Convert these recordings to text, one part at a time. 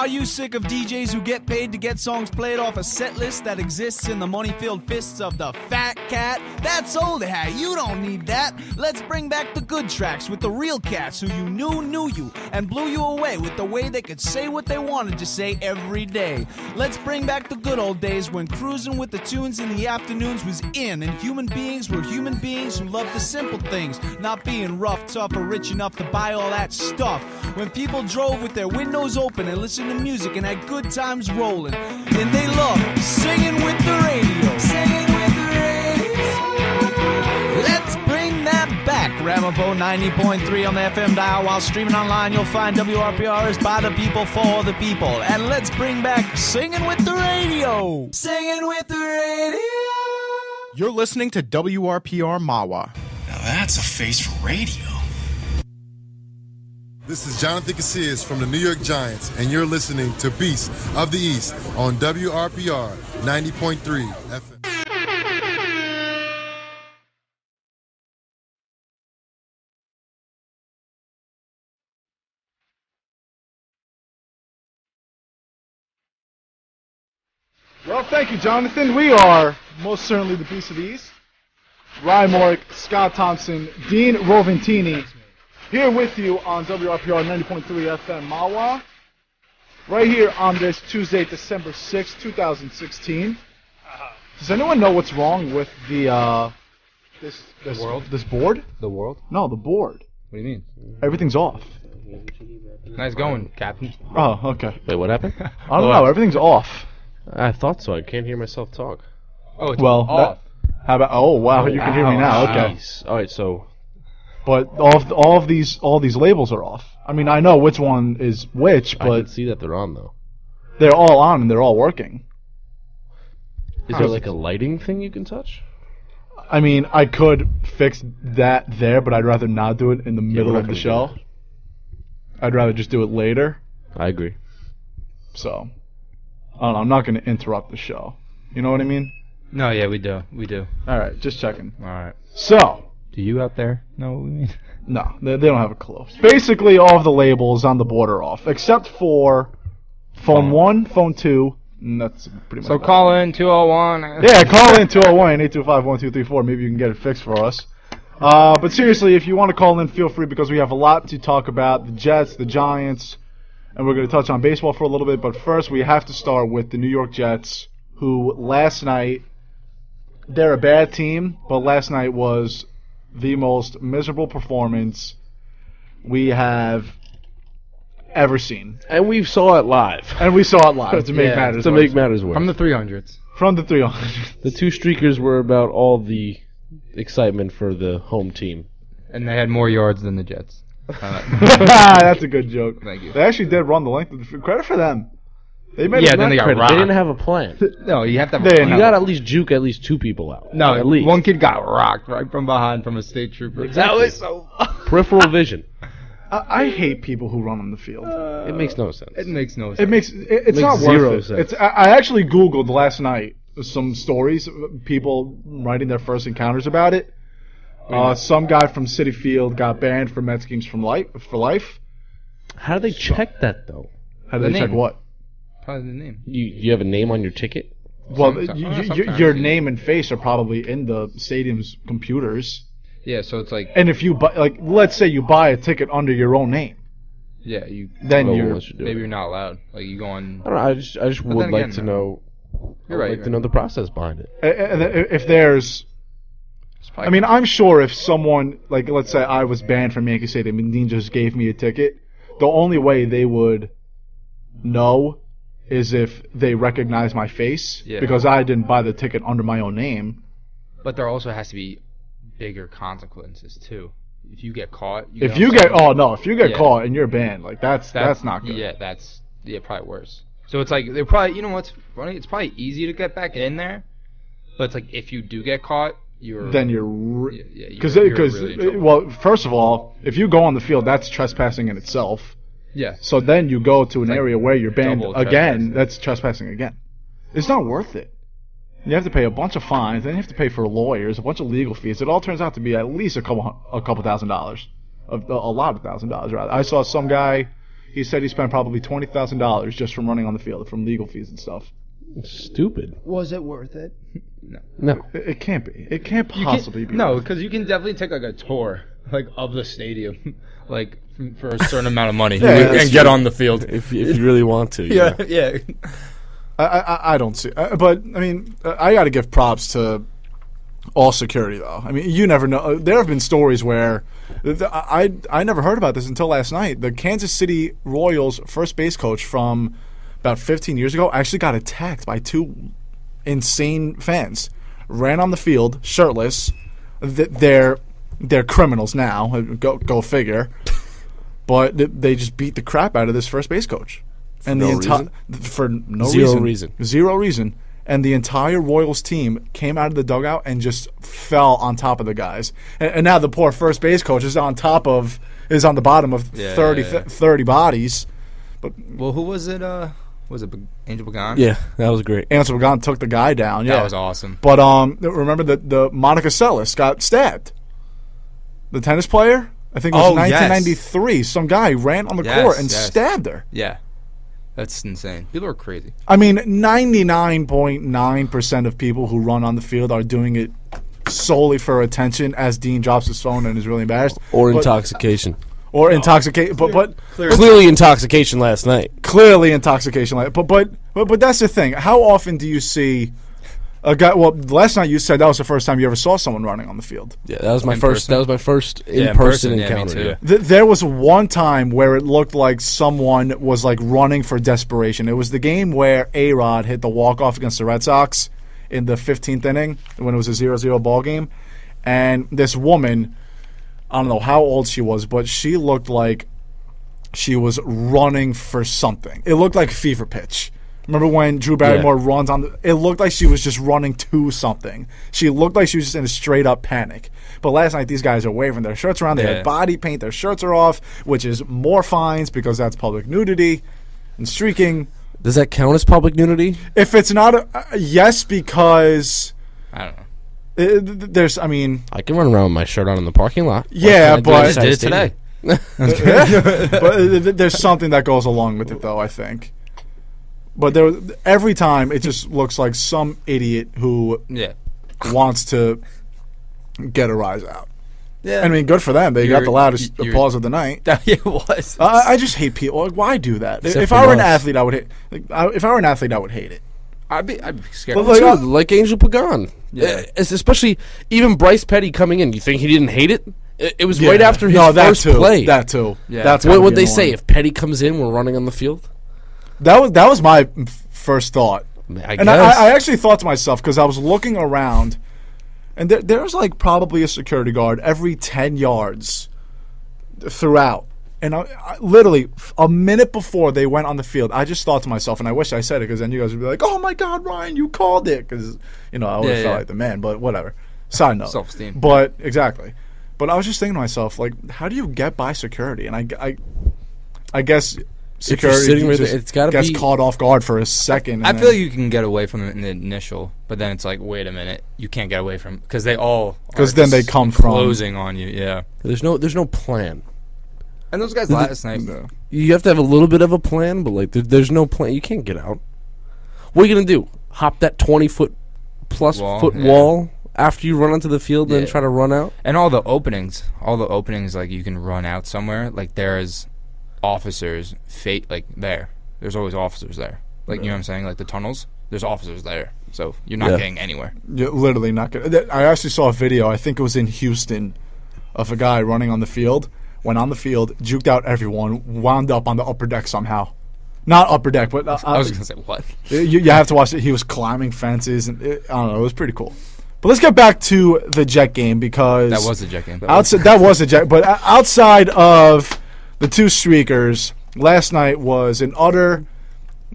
Are you sick of DJs who get paid to get songs played off a set list that exists in the money-filled fists of the fat cat? That's old hat. You don't need that. Let's bring back the good tracks with the real cats who you knew you, and blew you away with the way they could say what they wanted to say every day. Let's bring back the good old days when cruising with the tunes in the afternoons was in, and human beings were human beings who loved the simple things, not being rough, tough, or rich enough to buy all that stuff. When people drove with their windows open and listened to music and had good times rolling, and they loved singing with the radio. Singing with the radio. Let's bring that back. Ramapo 90.3 on the FM dial. While streaming online, you'll find WRPR is by the people for the people. And let's bring back singing with the radio. Singing with the radio. You're listening to WRPR Mawa. Now that's a face for radio. This is Jonathan Casillas from the New York Giants, and you're listening to Beast of the East on WRPR 90.3 FM. Well, thank you, Jonathan. We are most certainly the Beast of the East. Ryan Morrick, Scott Thompson, Dean Roventini, here with you on WRPR 90.3 FM Mawa, right here on this Tuesday, December 6, 2016. Does anyone know what's wrong with the this world? This board? The world? No, the board. What do you mean? Everything's off. Nice going, Captain. Oh, okay. Wait, what happened? I don't know. Everything's off. I thought so. I can't hear myself talk. Oh, it's Well, off. How about? Oh, wow. You can hear me now. Okay. Jeez. All right, so But all these labels are off. I mean, I know which one is which, I can but see that they're on though. they're all on and they're all working. Is there like a lighting thing you can touch? I mean, I could fix that there, but I'd rather not do it in the middle we're of not the gonna show. I'd rather just do it later. I agree. So, I don't know. I'm not going to interrupt the show. You know what I mean? No, yeah, we do. We do. All right, just checking. All right. So, Do you out there know what we mean? no, they don't have a clue. Basically, all of the labels on the board are off, except for phone 1, phone 2, and that's pretty much So it. call in 201. Yeah, call in 201-825-1234. Maybe you can get it fixed for us. But seriously, if you want to call in, feel free, because we have a lot to talk about. The Jets, the Giants, and we're going to touch on baseball for a little bit. But first, we have to start with the New York Jets, who last night, they're a bad team, but last night was the most miserable performance we have ever seen. And we saw it live. And we saw it live to make Yeah, matters To worse. make matters worse. From the 300s. From the 300. The two streakers were about all the excitement for the home team. And they had more yards than the Jets. That's a good joke. Thank you. They actually did run the length of the field. Credit for them. They made Yeah, it then they got Credit. rocked. They didn't have a plan. No, you have to have They a didn't You No. got to at least juke at least two people out. No, at least. one kid got rocked right from behind from a state trooper. Exactly. That was so... Peripheral vision. I hate people who run on the field. It makes no sense. It makes no sense. It's Makes not zero worth it. sense. I actually Googled last night some stories, people writing their first encounters about it. Some guy from Citi Field got banned from Mets games for life. How do they check that though? How do The they check name. what? Probably the name. You have a name on your ticket? Well, Sometimes. your name and face are probably in the stadium's computers. Yeah, so it's like, And if you buy, like, let's say you buy a ticket under your own name, yeah, you then Well, you're. unless you do maybe it. you're not allowed. Like you go on. I don't know. I just would then like again, to know. You're I'd right. like to know the process behind it. If there's, It's probably- I mean, I'm sure if someone, like, let's say I was banned from Yankee Stadium and Dean just gave me a ticket, the only way they would know is if they recognize my face, Yeah. because I didn't buy the ticket under my own name. But there also has to be bigger consequences too. If you get caught, If you get Yeah. caught and you're banned, like that's not good. Yeah, that's probably worse. So it's like they're probably, you know what's funny? It's probably easy to get back in there, but it's like if you do get caught, Then you're Yeah, because you're really in trouble. well, first of all, if you go on the field, that's trespassing in itself. yeah. So then you go to an like area where you're banned double again. trespassing. That's trespassing again. It's not worth it. You have to pay a bunch of fines, then you have to pay for lawyers, a bunch of legal fees. It all turns out to be at least a couple $1,000s, a lot of $1,000s rather. I saw some guy, he said he spent probably $20,000 just from running on the field, from legal fees and stuff. Stupid. Was it worth it? No. It can't be. It can't possibly be. No, because you can definitely take like a tour like of the stadium, like for a certain amount of money, and get on the field If you really want to. Yeah. I don't see. But I mean, I got to give props to all security though. I mean, you never know. There have been stories where I never heard about this until last night. The Kansas City Royals first base coach from about 15 years ago actually got attacked by two insane fans. Ran on the field shirtless. They're criminals now. Go figure. But they just beat the crap out of this first base coach. And no for no Zero reason. reason. Zero reason. And the entire Royals team came out of the dugout and just fell on top of the guys. And now the poor first base coach is on the bottom of 30 bodies. But Well, who was it? Was it Angel Pagan? Yeah, that was great. Ansel Pagan took the guy down. Yeah, That was awesome. But remember the Monica Seles got stabbed. The tennis player, I think it was 1993. Some guy ran on the court and stabbed her. Yeah. That's insane. People are crazy. I mean, 99.9% of people who run on the field are doing it solely for attention, as Dean drops his phone and is really embarrassed. Or intoxication. Or intoxication. But Clearly intoxication last night. clearly intoxication. But that's the thing. How often do you see a guy? Well, last night you said that was the first time you ever saw someone running on the field. Yeah, that was my In first. person? That was my first in in-person person, yeah, me encounter. too. Yeah. There was one time where it looked like someone was like running for desperation. It was the game where A-Rod hit the walk-off against the Red Sox in the 15th inning when it was a 0-0 ball game. And this woman, I don't know how old she was, but she looked like she was running for something. It looked like a fever pitch. Remember when Drew Barrymore runs on it looked like she was just running to something. She looked like she was just in a straight-up panic. But last night, these guys are waving their shirts around. They had body paint. Their shirts are off, which is more fines because that's public nudity and streaking. Does that count as public nudity? If it's not yes, because I don't know. there's, I mean... I can run around with my shirt on in the parking lot. Yeah, Why can't I do but- it I just inside did a it today. but there's something that goes along with it, though, I think. But every time, it just looks like some idiot who wants to get a rise out. Yeah. I mean, good for them. They got the loudest you're- applause of the night. It was. I just hate people. Like, why do that? Except If for I were an us. athlete, I would hate. If I were an athlete, I would hate it. I'd be scared. But of like, it. Like Angel Pagan. Yeah. Especially even Bryce Petty coming in. You think he didn't hate it? It was right Yeah. after his that first too. play. That too. Yeah. That's What gotta would be they say annoying. if Petty comes in? We're running on the field. That was my first thought. I And guess. I actually thought to myself, because I was looking around, and there's like probably a security guard every 10 yards throughout. And I literally, a minute before they went on the field, I just thought to myself, and I wish I said it, because then you guys would be like, oh my God, Ryan, you called it. Because, I would have felt like the man, but whatever. Side note. Self-esteem. But, exactly. But I was just thinking to myself, like, how do you get by security? And I guess security sitting right just there, it's gotta gets be- caught off guard for a second. I and feel then- you can get away from it in the initial, but then it's like, wait a minute, you can't get away from because they all Because are then they just come from- closing on you, yeah. There's no plan. And those guys last night, You have to have a little bit of a plan, but like there's no plan. You can't get out. What are you gonna do? Hop that 20-foot plus Wall, yeah. wall after you run onto the field, and Yeah. then try to run out? and all the openings, like you can run out somewhere. Like there's officers, like there. There's always officers there. Like you know what I'm saying? Like the tunnels, there's officers there, so you're not Yeah. getting anywhere. You're literally not good. I actually saw a video, I think it was in Houston, of a guy running on the field. Went on the field, juked out everyone, wound up on the upper deck somehow. Not upper deck, but I was gonna say what? you have to watch it. He was climbing fences, and I don't know. It was pretty cool. But let's get back to the Jet game, because That was the Jet game. that was a Jet. But outside of the two streakers, last night was an utter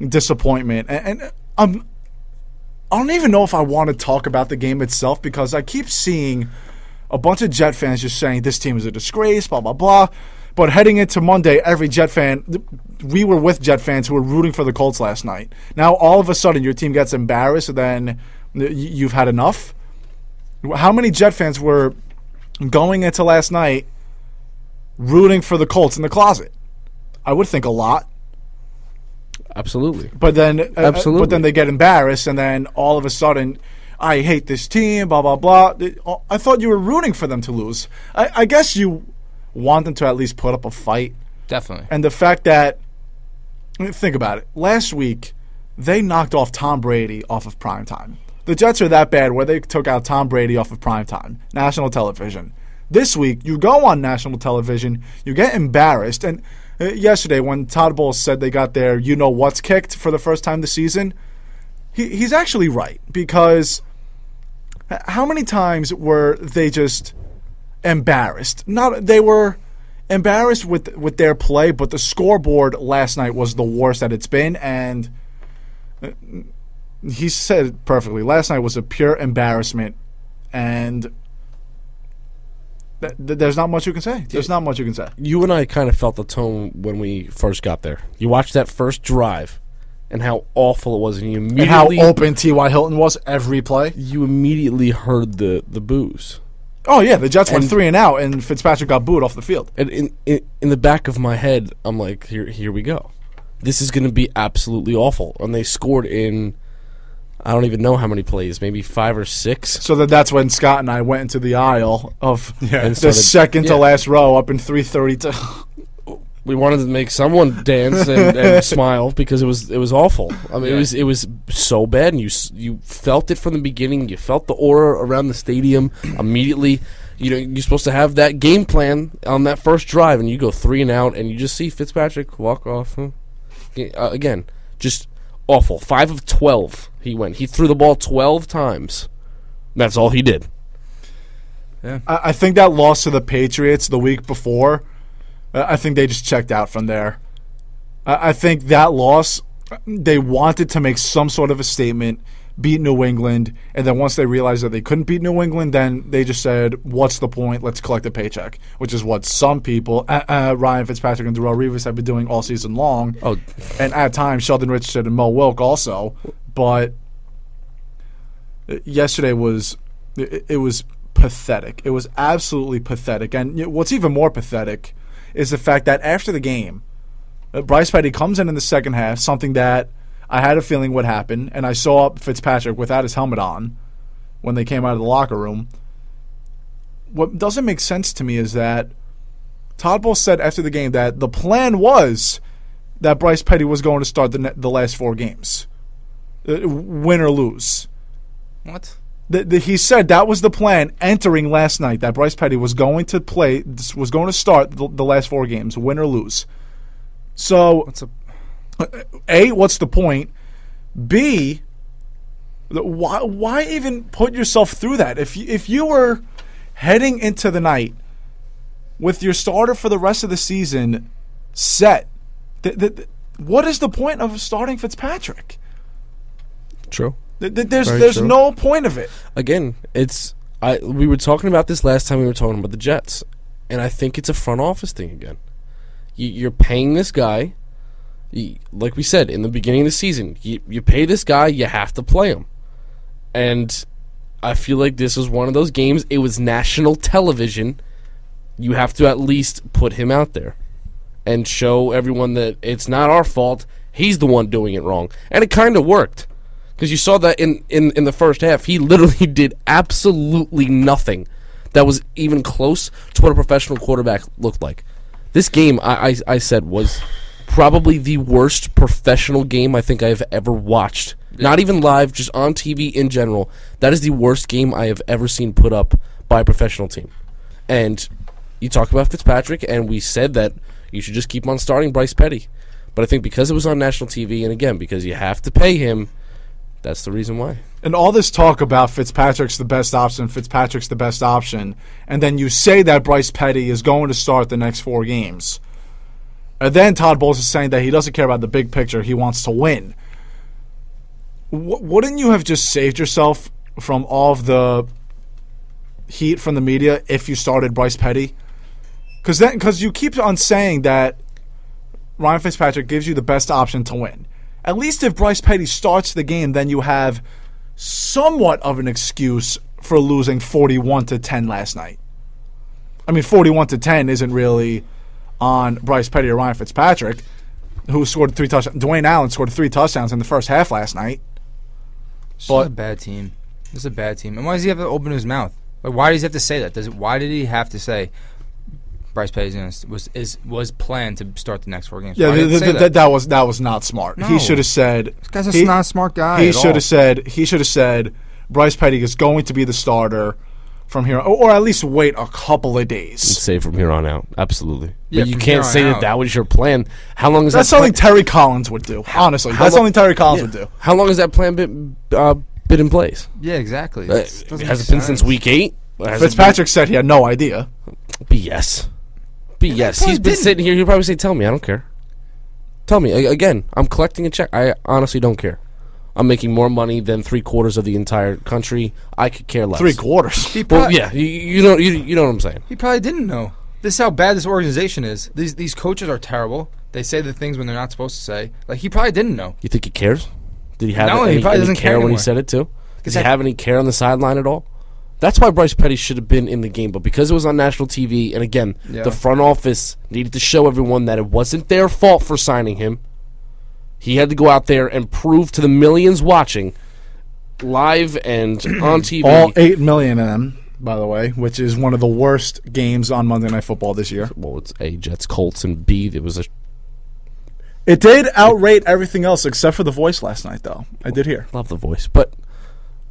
disappointment, and I don't even know if I want to talk about the game itself, because I keep seeing a bunch of Jet fans just saying this team is a disgrace, blah, blah, blah. But heading into Monday, every Jet fan, we were with Jet fans who were rooting for the Colts last night. Now, all of a sudden, your team gets embarrassed, and then you've had enough. How many Jet fans were going into last night rooting for the Colts in the closet? I would think a lot. Absolutely. But then, Absolutely. But then they get embarrassed, and then all of a sudden, I hate this team. Blah blah blah. I thought you were rooting for them to lose. I guess you want them to at least put up a fight. Definitely. And the fact that, think about it. Last week, they knocked off Tom Brady off of primetime. The Jets are that bad where they took out Tom Brady off of primetime, national television. This week, you go on national television, you get embarrassed. And yesterday, when Todd Bowles said they got their you-know-what's kicked for the first time this season, he's actually right. Because how many times were they just embarrassed? They were embarrassed with their play, but the scoreboard last night was the worst that it's been. And he said it perfectly. Last night was a pure embarrassment. And there's not much you can say. There's not much you can say. You and I kind of felt the tone when we first got there. You watched that first drive and how awful it was, and you immediately... And how open T.Y. Hilton was every play. You immediately heard the boos. Oh, yeah, the Jets went 3 and out, and Fitzpatrick got booed off the field. And in the back of my head, I'm like, here we go. This is going to be absolutely awful. And they scored in... I don't even know how many plays, maybe 5 or 6. So that's when Scott and I went into the aisle of and the second to last row up in 332. We wanted to make someone dance and smile because it was awful. I mean, it was so bad, and you felt it from the beginning. You felt the aura around the stadium immediately. You're supposed to have that game plan on that first drive, and you go 3 and out, and you just see Fitzpatrick walk off. Again, just awful. 5 of 12 he went. He threw the ball 12 times. That's all he did. Yeah. I think that loss to the Patriots the week before, I think they just checked out from there. I think that loss, they wanted to make some sort of a statement, beat New England, and then once they realized that they couldn't beat New England, then they just said, what's the point? Let's collect a paycheck, which is what some people, Ryan Fitzpatrick and Darrelle Revis, have been doing all season long. Oh, and at times, Sheldon Richardson and Mo Wilk also. But yesterday was pathetic. It was absolutely pathetic. And what's even more pathetic is the fact that after the game, Bryce Petty comes in the second half, something that I had a feeling would happen, and I saw Fitzpatrick without his helmet on when they came out of the locker room. What doesn't make sense to me is that Todd Bowles said after the game that the plan was that Bryce Petty was going to start the last 4 games, win or lose. What? He said that was the plan entering last night, that Bryce Petty was going to start the last 4 games, win or lose. So, A, what's the point? B, why even put yourself through that? If you were heading into the night with your starter for the rest of the season set, what is the point of starting Fitzpatrick? True. There's no point of it. Again, we were talking about this last time we were talking about the Jets, and I think it's a front office thing again. You're paying this guy, like we said in the beginning of the season, you pay this guy, you have to play him. And I feel like this was one of those games. It was national television. You have to at least put him out there and show everyone that it's not our fault. He's the one doing it wrong. And it kind of worked. Because you saw that in the first half, he literally did absolutely nothing that was even close to what a professional quarterback looked like. This game, I said, was probably the worst professional game I think I have ever watched. Yeah. Not even live, just on TV in general. That is the worst game I have ever seen put up by a professional team. And you talk about Fitzpatrick, and we said that you should just keep on starting Bryce Petty. But I think because it was on national TV, and again, because you have to pay him, that's the reason why. And all this talk about Fitzpatrick's the best option, and then you say that Bryce Petty is going to start the next 4 games. And then Todd Bowles is saying that he doesn't care about the big picture. He wants to win. Wouldn't you have just saved yourself from all of the heat from the media if you started Bryce Petty? Because you keep on saying that Ryan Fitzpatrick gives you the best option to win. At least if Bryce Petty starts the game, then you have somewhat of an excuse for losing 41-10 last night. I mean, 41-10 isn't really on Bryce Petty or Ryan Fitzpatrick, who scored 3 touchdowns. Dwayne Allen scored 3 touchdowns in the first half last night. It's But- a bad team. This is a bad team. And why does he have to open his mouth? Like, why does he have to say that? Why did he have to say Bryce Petty was planned to start the next 4 games? Yeah, Why did he say that? that was not smart. No. He should have said. This guy's not a smart guy. He should have said Bryce Petty is going to be the starter from here, or at least wait a couple of days. Say from here on out. Absolutely. Yeah, but you from can't here say on that out. that was your plan. How long is That's that something Terry Collins would do. Honestly, that's long- something Terry Collins would do. How long has that plan been in place? Yeah, exactly. Has it been since week 8? Fitzpatrick said he had no idea. BS. BS. probably He's been didn't. sitting here. He'll probably say, "Tell me, I don't care. Tell me again. I'm collecting a check. I honestly don't care. I'm making more money than 3/4 of the entire country. I could care less." 3/4. He Well, probably, yeah, you know what I'm saying. he probably didn't know. This is how bad this organization is. These coaches are terrible. They say the things when they're not supposed to say. Like, he probably didn't know. You think he cares? Did he have No, he any, probably any doesn't care care when he anymore. said it too? Does he that- have any care on the sideline at all? That's why Bryce Petty should have been in the game, but because it was on national TV, and again, Yeah. the front office needed to show everyone that it wasn't their fault for signing him. He had to go out there and prove to the millions watching, live and on TV. All 8 million of them, by the way, which is one of the worst games on Monday Night Football this year. Well, it's A, Jets, Colts, and B, it was a It did outrate everything else except for the voice last night, though. I did hear. love the voice, but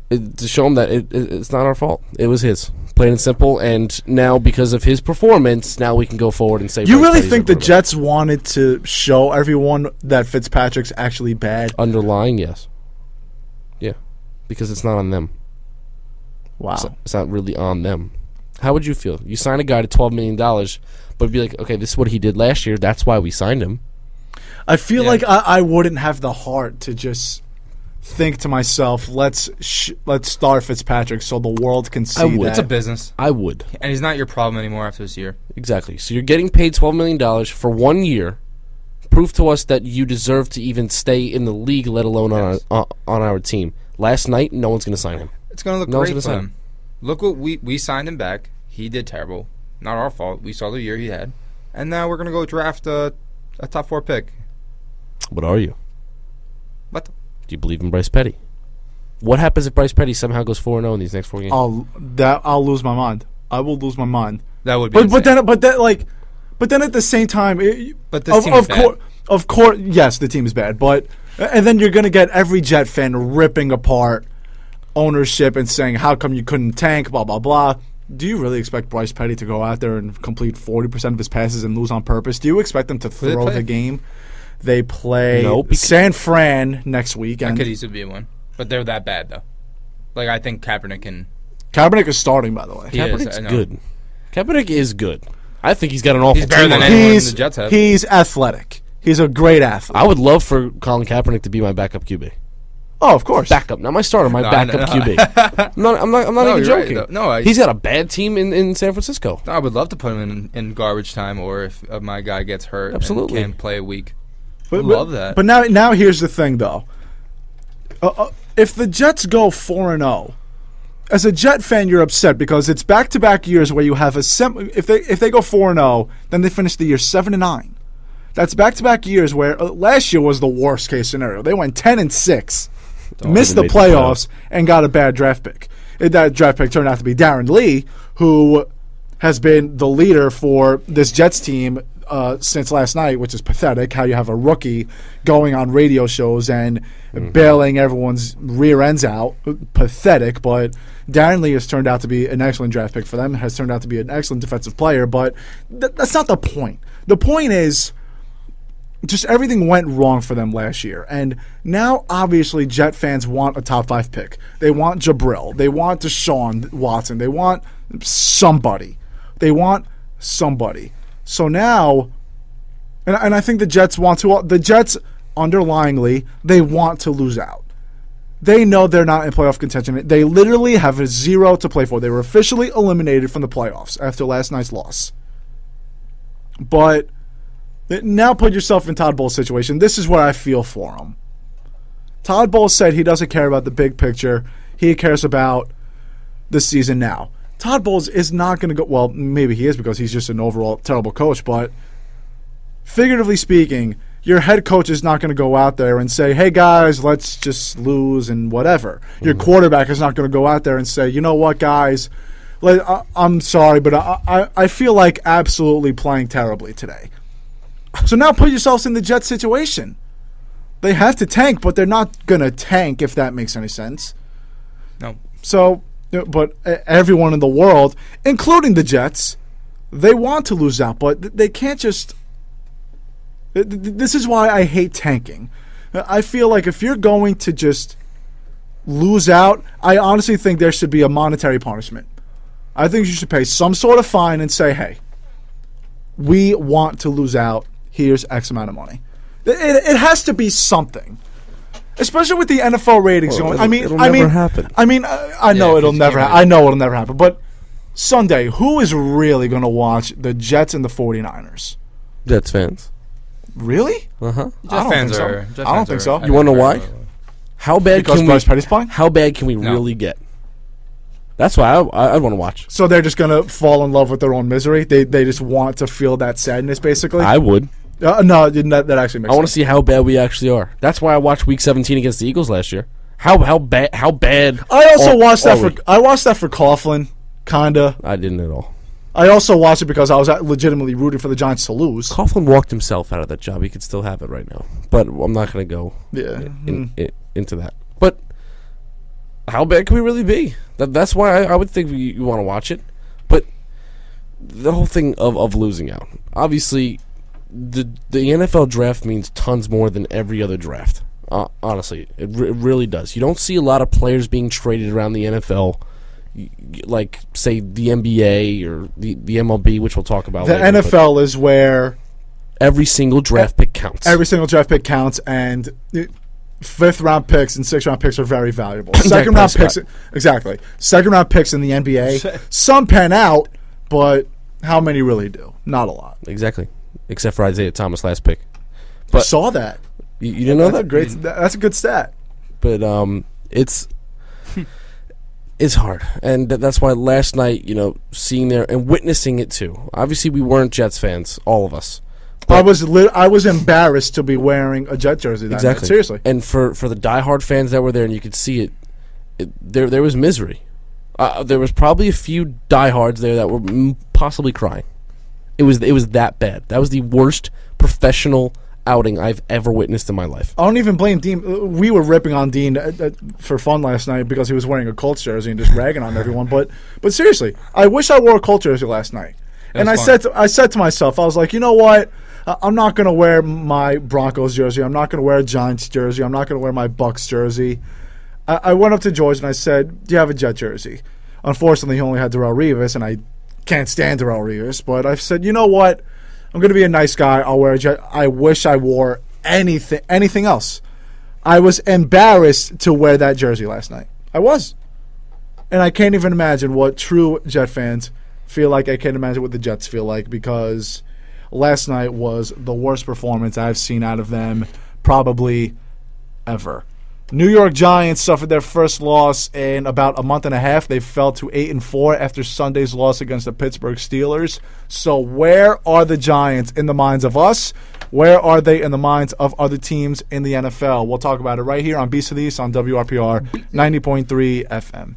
to show him that it's not our fault. It was his, plain and simple. And now, because of his performance, now we can go forward and say, You Bryce really Petty's think our the quarterback. Jets wanted to show everyone that Fitzpatrick's actually bad? Underlying, yes, yeah, because it's not on them. Wow. It's not really on them. How would you feel? You sign a guy to $12 million, but be like, okay, this is what he did last year. That's why we signed him. I feel Yeah. like I wouldn't have the heart to just think to myself, let's start Fitzpatrick so the world can see would. that. It's a business. I would. And he's not your problem anymore after this year. Exactly. So you're getting paid $12 million for 1 year. Prove to us that you deserve to even stay in the league, let alone on our team. Last night, no one's going to sign him. It's going to look No one's great gonna for sign him. Look what we signed him back. He did terrible. Not our fault. We saw the year he had. And now we're going to go draft a top 4 pick. What are you? What? Do you believe in Bryce Petty? What happens if Bryce Petty somehow goes 4-0 in these next 4 games? I'll lose my mind. I will lose my mind. That would be But then at the same time, But this team is bad. Of course, yes, the team is bad. But and then you're gonna get every Jet fan ripping apart ownership and saying, "How come you couldn't tank?" Blah blah blah. Do you really expect Bryce Petty to go out there and complete 40% of his passes and lose on purpose? Do you expect them to they throw play? the game? They play No, because- San Fran next week, That and could easily be one. But they're that bad, though. Like, I think Kaepernick can... Kaepernick is starting, by the way. He is, Kaepernick's I know. good. Kaepernick is good. I think he's got an awful He's better team than on him. anyone He's the Jets have. he's athletic. He's a great athlete. I would love for Colin Kaepernick to be my backup QB. Oh, of course. Backup, not my starter, my No, backup I know. QB. I'm not No, even you're right, joking. though. No, He's got a bad team in San Francisco. I would love to put him in garbage time, or if my guy gets hurt Absolutely. and can't play a week. But, Love that. But now here's the thing, though. If the Jets go 4-0, as a Jet fan, you're upset because it's back-to-back years where you have if they go 4-0, then they finish the year 7-9. That's back-to-back years where last year was the worst case scenario. They went 10-6, missed the made the playoffs, and got a bad draft pick. That draft pick turned out to be Darren Lee, who has been the leader for this Jets team since last night, which is pathetic. How you have a rookie going on radio shows and bailing everyone's rear ends out. Pathetic, but Darren Lee has turned out to be an excellent draft pick for them, has turned out to be an excellent defensive player, but that's not the point. The point is just everything went wrong for them last year. And now, obviously, Jet fans want a top 5 pick. They want Jabril. They want Deshaun Watson. They want somebody. So now, and I think the Jets want to. The Jets, underlyingly, they want to lose out. They know they're not in playoff contention. They literally have a 0 to play for. They were officially eliminated from the playoffs after last night's loss. But now put yourself in Todd Bowles' situation. This is what I feel for him. Todd Bowles said he doesn't care about the big picture. He cares about the season now. Todd Bowles is not going to go. Well, maybe he is because he's just an overall terrible coach. But figuratively speaking, your head coach is not going to go out there and say, hey, guys, let's just lose and whatever. Your quarterback is not going to go out there and say, you know what, guys, I'm sorry, but I feel like absolutely playing terribly today. So now put yourselves in the Jets situation. They have to tank, but they're not going to tank, if that makes any sense. No. So, but everyone in the world, including the Jets, they want to lose out, but they can't just... This is why I hate tanking. I feel like if you're going to just lose out, I honestly think there should be a monetary punishment. I think you should pay some sort of fine and say, hey, we want to lose out. Here's X amount of money. It has to be something. Especially with the NFL ratings going. It'll never happen. I mean, I know it'll never happen. I know it'll never happen. But Sunday, who is really going to watch the Jets and the 49ers? Jets fans. Really? Uh-huh. I don't think so. You want to know why? How bad Because can Bryce Petty's playing? How bad can we really get? That's why I want to watch. So they're just going to fall in love with their own misery? They just want to feel that sadness, basically? I would. No, that actually makes sense. I want to see how bad we actually are. That's why I watched Week 17 against the Eagles last year. How bad? I also watched that for. I watched that for Coughlin, kinda. I didn't at all. I also watched it because I was legitimately rooting for the Giants to lose. Coughlin walked himself out of that job. He could still have it right now, but I'm not going to go into that. But how bad can we really be? That's why I would think you want to watch it. But the whole thing of losing out, obviously. The NFL draft means tons more than every other draft. Honestly, it really does. You don't see a lot of players being traded around the NFL, like, say, the NBA or the MLB, which we'll talk about later. The NFL is where every single draft pick counts. Every single draft pick counts, and fifth-round picks and sixth-round picks are very valuable. Second-round picks, exactly. Second-round picks in the NBA, some pan out, but how many really do? Not a lot. Exactly. Except for Isaiah Thomas' last pick. But I saw that. You didn't know that? That's a good stat. But it's hard, and that's why last night, seeing there and witnessing it too. Obviously, we weren't Jets fans, all of us. I was embarrassed to be wearing a Jet jersey that night. Seriously. And for the diehard fans that were there, and you could see it there was misery. There was probably a few diehards there that were possibly crying. It was that bad. That was the worst professional outing I've ever witnessed in my life. I don't even blame Dean. We were ripping on Dean for fun last night because he was wearing a Colts jersey and just ragging on everyone. But seriously, I wish I wore a Colts jersey last night. And I said to myself, I was like, you know what? I'm not going to wear my Broncos jersey. I'm not going to wear a Giants jersey. I'm not going to wear my Bucks jersey. I went up to George and I said, do you have a Jet jersey? Unfortunately, he only had Darrelle Revis, and I can't stand Darrelle Revis, but I said, you know what? I'm going to be a nice guy. I'll wear a Jet. I wish I wore anything else. I was embarrassed to wear that jersey last night. I was. And I can't even imagine what true Jet fans feel like. I can't imagine what the Jets feel like, because last night was the worst performance I've seen out of them probably ever. New York Giants suffered their first loss in about a month and a half. They fell to 8-4 after Sunday's loss against the Pittsburgh Steelers. So where are the Giants in the minds of us? Where are they in the minds of other teams in the NFL? We'll talk about it right here on Beast of the East on WRPR 90.3 FM.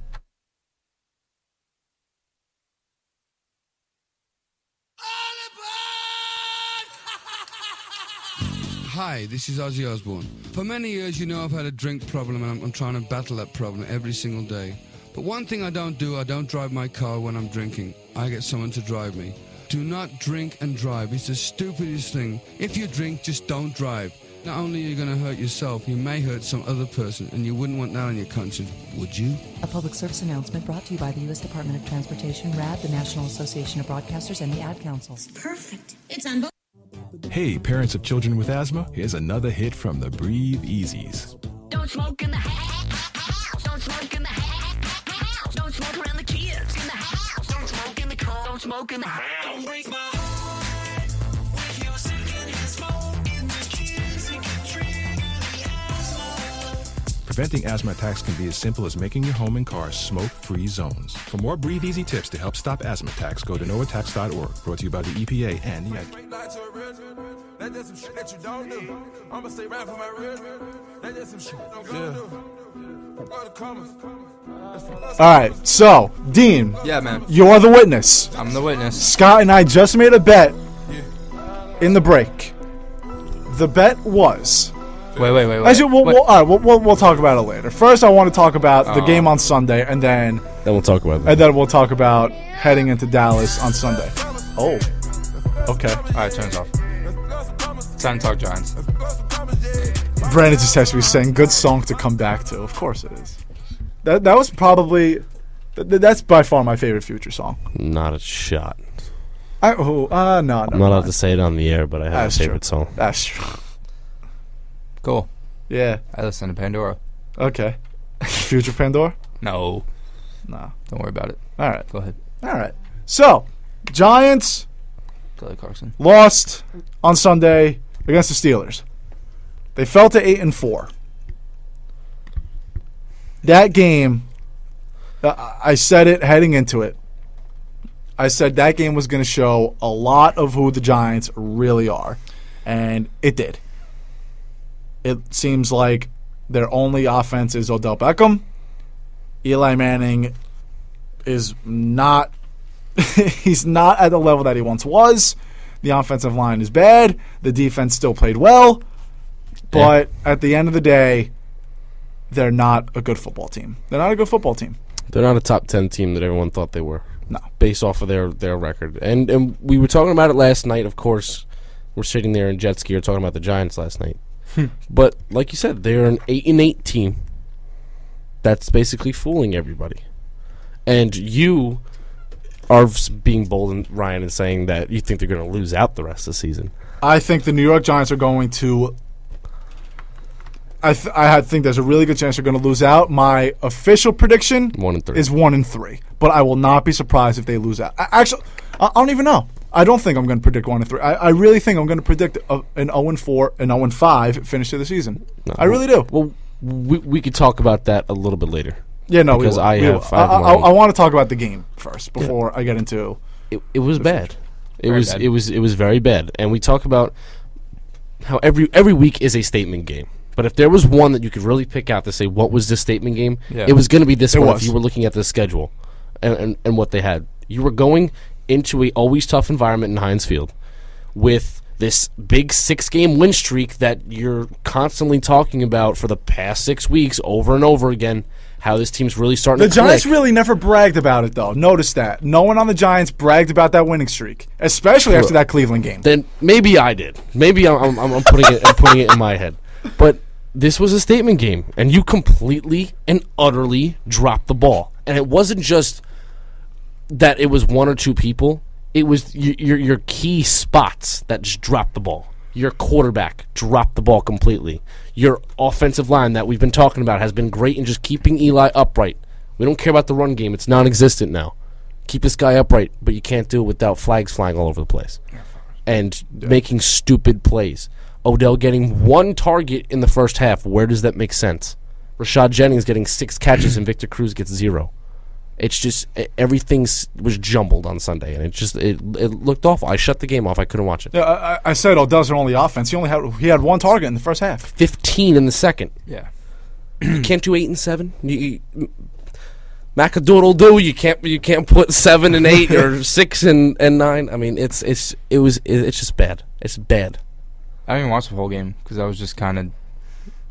Hi, this is Ozzy Osbourne. For many years, I've had a drink problem, and I'm trying to battle that problem every single day. But one thing I don't drive my car when I'm drinking. I get someone to drive me. Do not drink and drive. It's the stupidest thing. If you drink, just don't drive. Not only are you going to hurt yourself, you may hurt some other person, and you wouldn't want that on your conscience, would you? A public service announcement brought to you by the U.S. Department of Transportation, RAD, the National Association of Broadcasters, and the Ad Council. Perfect. It's on both. Hey, parents of children with asthma, here's another hit from the Breathe Easies. Don't smoke in the house. Don't smoke in the house. Don't smoke around the kids in the house. Don't smoke in the car. Don't smoke in the house. Don't break my heart with your secondhand smoke in the kids who can trigger the asthma. Preventing asthma attacks can be as simple as making your home and car smoke-free zones. For more Breathe Easy tips to help stop asthma attacks, go to noattacks.org. Brought to you by the EPA and the That's just some shit that you don't do. I'ma stay right for my real. That's just some shit I'm gonna do. Go to commas. All right, so Dean. Yeah, man. You're the witness. I'm the witness. Scott and I just made a bet in the break. The bet was. Wait. Actually, we'll talk about it later. First, I want to talk about the game on Sunday, and then we'll talk about that. And then we'll talk about heading into Dallas on Sunday. Oh, okay. All right, turns off. Time to talk Giants. Brandon just texted me saying, "Good song to come back to." Of course it is. That was probably that's by far my favorite Future song. Not a shot. No. I'm not allowed to say it on the air, but I have a favorite song. That's true. Cool. Yeah. I listen to Pandora. Okay. Future Pandora? No. No. Don't worry about it. All right. Go ahead. All right. So, Giants Kelly Clarkson lost on Sunday against the Steelers. They fell to 8-4. That game, I said it heading into it. I said that game was going to show a lot of who the Giants really are, and it did. It seems like their only offense is Odell Beckham. Eli Manning is not he's not at the level that he once was. The offensive line is bad. The defense still played well. But at the end of the day, they're not a good football team. They're not a good football team. They're not a top 10 team that everyone thought they were. No. Based off of their record. And we were talking about it last night, of course. We're sitting there in jet ski talking about the Giants last night. But like you said, they're an 8-8 team that's basically fooling everybody. And you are being bold, and Ryan, and saying that you think they're going to lose out the rest of the season. I think the New York Giants are going to. I think there's a really good chance they're going to lose out. My official prediction 1-3 is 1-3, but I will not be surprised if they lose out. Actually, I don't even know. I don't think I'm going to predict 1-3. I really think I'm going to predict an 0-4, an 0-5 finish to the season. No, I really do. Well, we could talk about that a little bit later. Yeah, no, because I want to talk about the game first before I get into. It was bad. It was very bad, and we talk about how every week is a statement game. But if there was one that you could really pick out to say what was this statement game, it was going to be this one. If you were looking at the schedule and what they had, you were going into a always tough environment in Heinz Field with this big 6-game win streak that you're constantly talking about for the past 6 weeks over and over again. How this team's really starting to click. The Giants really never bragged about it, though. Notice that. No one on the Giants bragged about that winning streak, especially after that Cleveland game. Then maybe I did. Maybe I'm putting it in my head. But this was a statement game, and you completely and utterly dropped the ball. And it wasn't just that it was one or two people. It was your key spots that just dropped the ball. Your quarterback dropped the ball completely. Your offensive line that we've been talking about has been great in just keeping Eli upright. We don't care about the run game. It's non-existent now. Keep this guy upright, but you can't do it without flags flying all over the place. And making stupid plays. Odell getting 1 target in the first half. Where does that make sense? Rashad Jennings getting 6 catches and Victor Cruz gets 0. It's just everything was jumbled on Sunday, and it looked awful. I shut the game off. I couldn't watch it. Yeah, I said Odell's their only offense. He had 1 target in the first half. 15 in the second. Yeah, you can't do 8 and 7. Macadoodle do. You can't put 7 and 8 or 6 and 9. I mean, it's just bad. It's bad. I didn't even watch the whole game because I was just kind of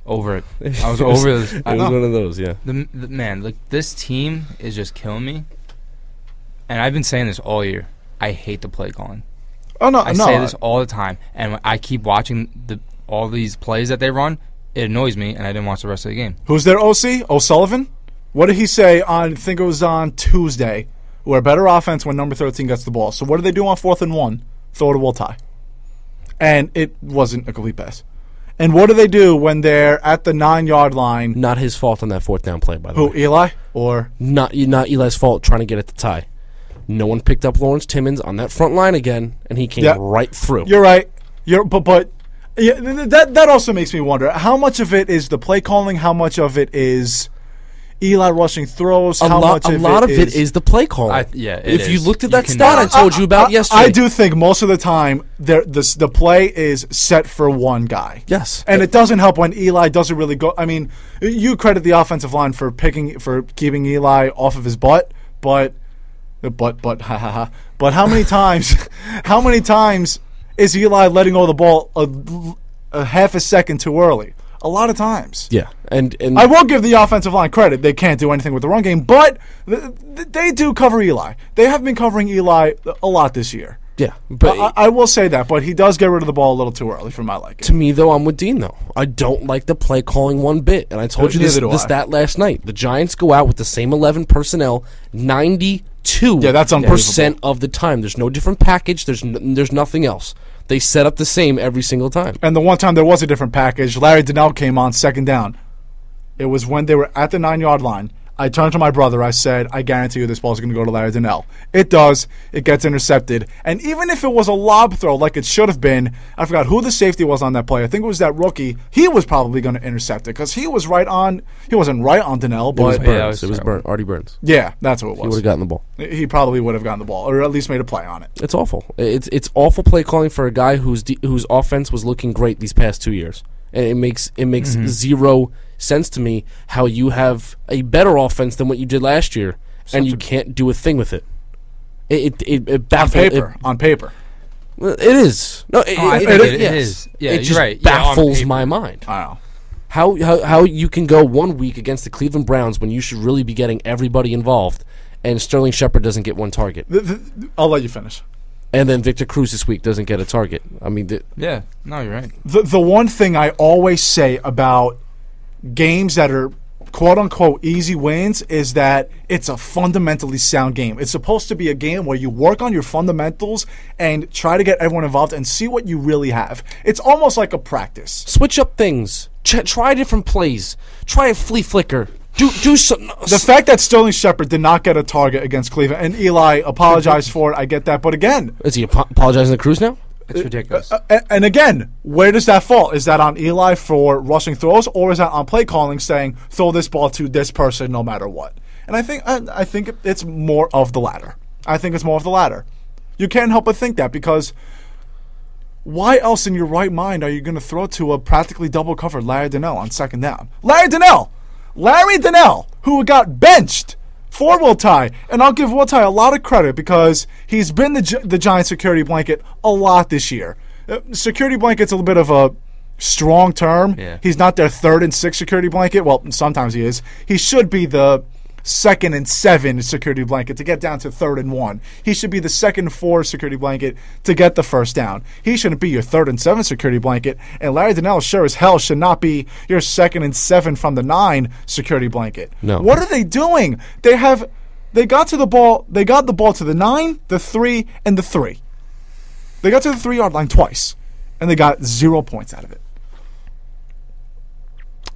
over it. I was over this. It was one of those, yeah. The man, like, this team is just killing me. And I've been saying this all year. I hate the play calling. Oh no, I say this all the time, and when I keep watching all these plays that they run, it annoys me, and I didn't watch the rest of the game. Who's their OC? O'Sullivan? What did he say on? I think it was on Tuesday. We're a better offense when number 13 gets the ball. So what do they do on 4th and 1? Throw to Will Tye, and it wasn't a complete pass. And what do they do when they're at the 9-yard line? Not his fault on that 4th down play, by the way. Who, Eli? Or not Eli's fault trying to get it to Tye. No one picked up Lawrence Timmons on that front line again, and he came right through. You're right. But that also makes me wonder how much of it is the play calling, how much of it is Eli rushing throws. A how lot much of it is the play calling. If you looked at that stat I told you about yesterday, I do think most of the time the play is set for one guy. Yes, and it doesn't help when Eli doesn't really go. I mean, you credit the offensive line for keeping Eli off of his butt, but how many times? How many times is Eli letting go of the ball a half a second too early? A lot of times. Yeah, and I will give the offensive line credit. They can't do anything with the run game, but they do cover Eli. They have been covering Eli a lot this year. Yeah, but I will say that. But he does get rid of the ball a little too early for my liking. To me, though, I'm with Dean, though. I don't like the play calling one bit. And I told you the stat last night. The Giants go out with the same 11 personnel 92% that's unbelievable. of the time. There's no different package. There's nothing else. They set up the same every single time. And the one time there was a different package, Larry Donnell came on second down. It was when they were at the 9-yard line. I turned to my brother. I said, I guarantee you this ball's going to go to Larry Donnell. It does. It gets intercepted. And even if it was a lob throw like it should have been, I forgot who the safety was on that play. I think it was that rookie. He was probably going to intercept it because he was right on. He wasn't right on Donnell, but it was Burns. Artie Burns. Yeah, that's what it was. He would have gotten the ball. He probably would have gotten the ball, or at least made a play on it. It's awful. It's awful play calling for a guy whose offense was looking great these past 2 years. And it makes zero sense to me how you have a better offense than what you did last year, and you can't do a thing with it. It baffles on paper. Well, it is. No, it is. Yeah, it just you're right. baffles my mind. I know. How you can go 1 week against the Cleveland Browns when you should really be getting everybody involved, and Sterling Shepard doesn't get one target. I'll let you finish. And then Victor Cruz this week doesn't get a target. I mean, yeah, no, you're right. The one thing I always say about games that are quote-unquote easy wins is that it's a fundamentally sound game. It's supposed to be a game where you work on your fundamentals and try to get everyone involved and see what you really have. It's almost like a practice. Switch up things. Try different plays. Try a flea flicker. Do something. The fact that Sterling Shepard did not get a target against Cleveland, and Eli apologized for it, I get that. But again... Is he apologizing to Cruz now? It's ridiculous. And again, where does that fall? Is that on Eli for rushing throws, or is that on play calling saying, throw this ball to this person no matter what? And I think it's more of the latter. I think it's more of the latter. You can't help but think that, because why else in your right mind are you going to throw to a practically double-covered Larry Donnell on second down? Larry Donnell, who got benched for Will Tye. And I'll give Will Tye a lot of credit because he's been the Giants' security blanket a lot this year. Security blanket's a little bit of a strong term. Yeah. He's not their 3rd and 6th security blanket. Well, sometimes he is. He should be the 2nd and 7 security blanket to get down to 3rd and 1. He should be the 2nd and 4 security blanket to get the first down. He shouldn't be your 3rd and 7 security blanket. And Larry Donnell sure as hell should not be your 2nd and 7 from the 9 security blanket. No. What are they doing? They got the ball to the 9, the 3, and the 3. They got to the 3-yard line twice, and they got 0 points out of it.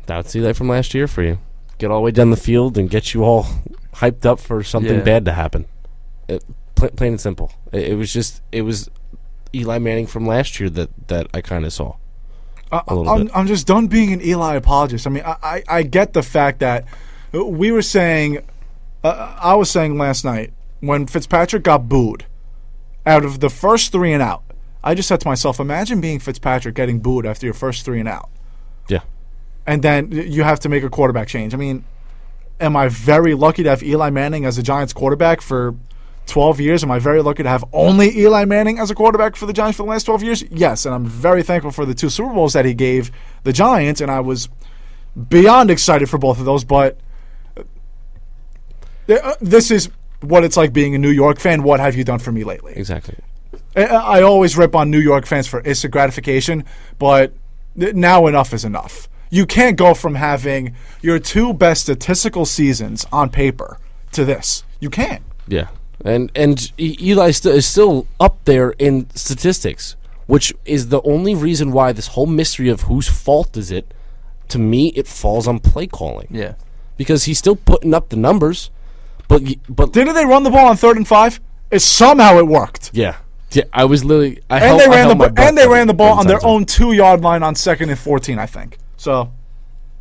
That's Eli from last year for you. Get all the way down the field and get you all hyped up for something bad to happen. Plain and simple. It was Eli Manning from last year that I kind of saw. I'm just done being an Eli apologist. I mean, I get the fact that we were saying, I was saying last night when Fitzpatrick got booed out of the first 3 and out. I just said to myself, imagine being Fitzpatrick getting booed after your first 3 and out. Yeah. And then you have to make a quarterback change. I mean, am I very lucky to have Eli Manning as the Giants quarterback for 12 years? Am I very lucky to have only Eli Manning as a quarterback for the Giants for the last 12 years? Yes, and I'm very thankful for the 2 Super Bowls that he gave the Giants, and I was beyond excited for both of those, but this is what it's like being a New York fan. What have you done for me lately? Exactly. I always rip on New York fans for instant gratification, but now enough is enough. You can't go from having your 2 best statistical seasons on paper to this. You can't. Yeah. And Eli is still up there in statistics, which is the only reason why this whole mystery of whose fault is it, to me, it falls on play calling. Yeah. Because he's still putting up the numbers, but didn't they run the ball on 3rd and 5? Somehow it worked. Yeah. Yeah, I was literally. They ran the ball on their own 2-yard line on 2nd and 14, I think. So,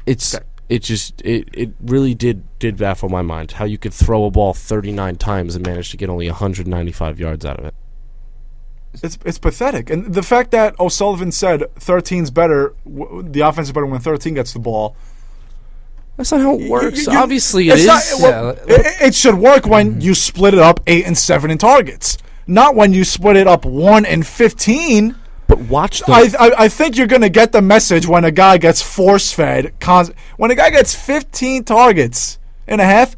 it's it really did baffle my mind how you could throw a ball 39 times and manage to get only 195 yards out of it. It's pathetic. And the fact that O'Sullivan said 13's better, the offense is better when 13 gets the ball. That's not how it works. Obviously, it is. It should work when you split it up 8 and 7 in targets, not when you split it up 1 and 15. But watch the. I think you're gonna get the message when a guy gets force fed. When a guy gets 15 targets and a half,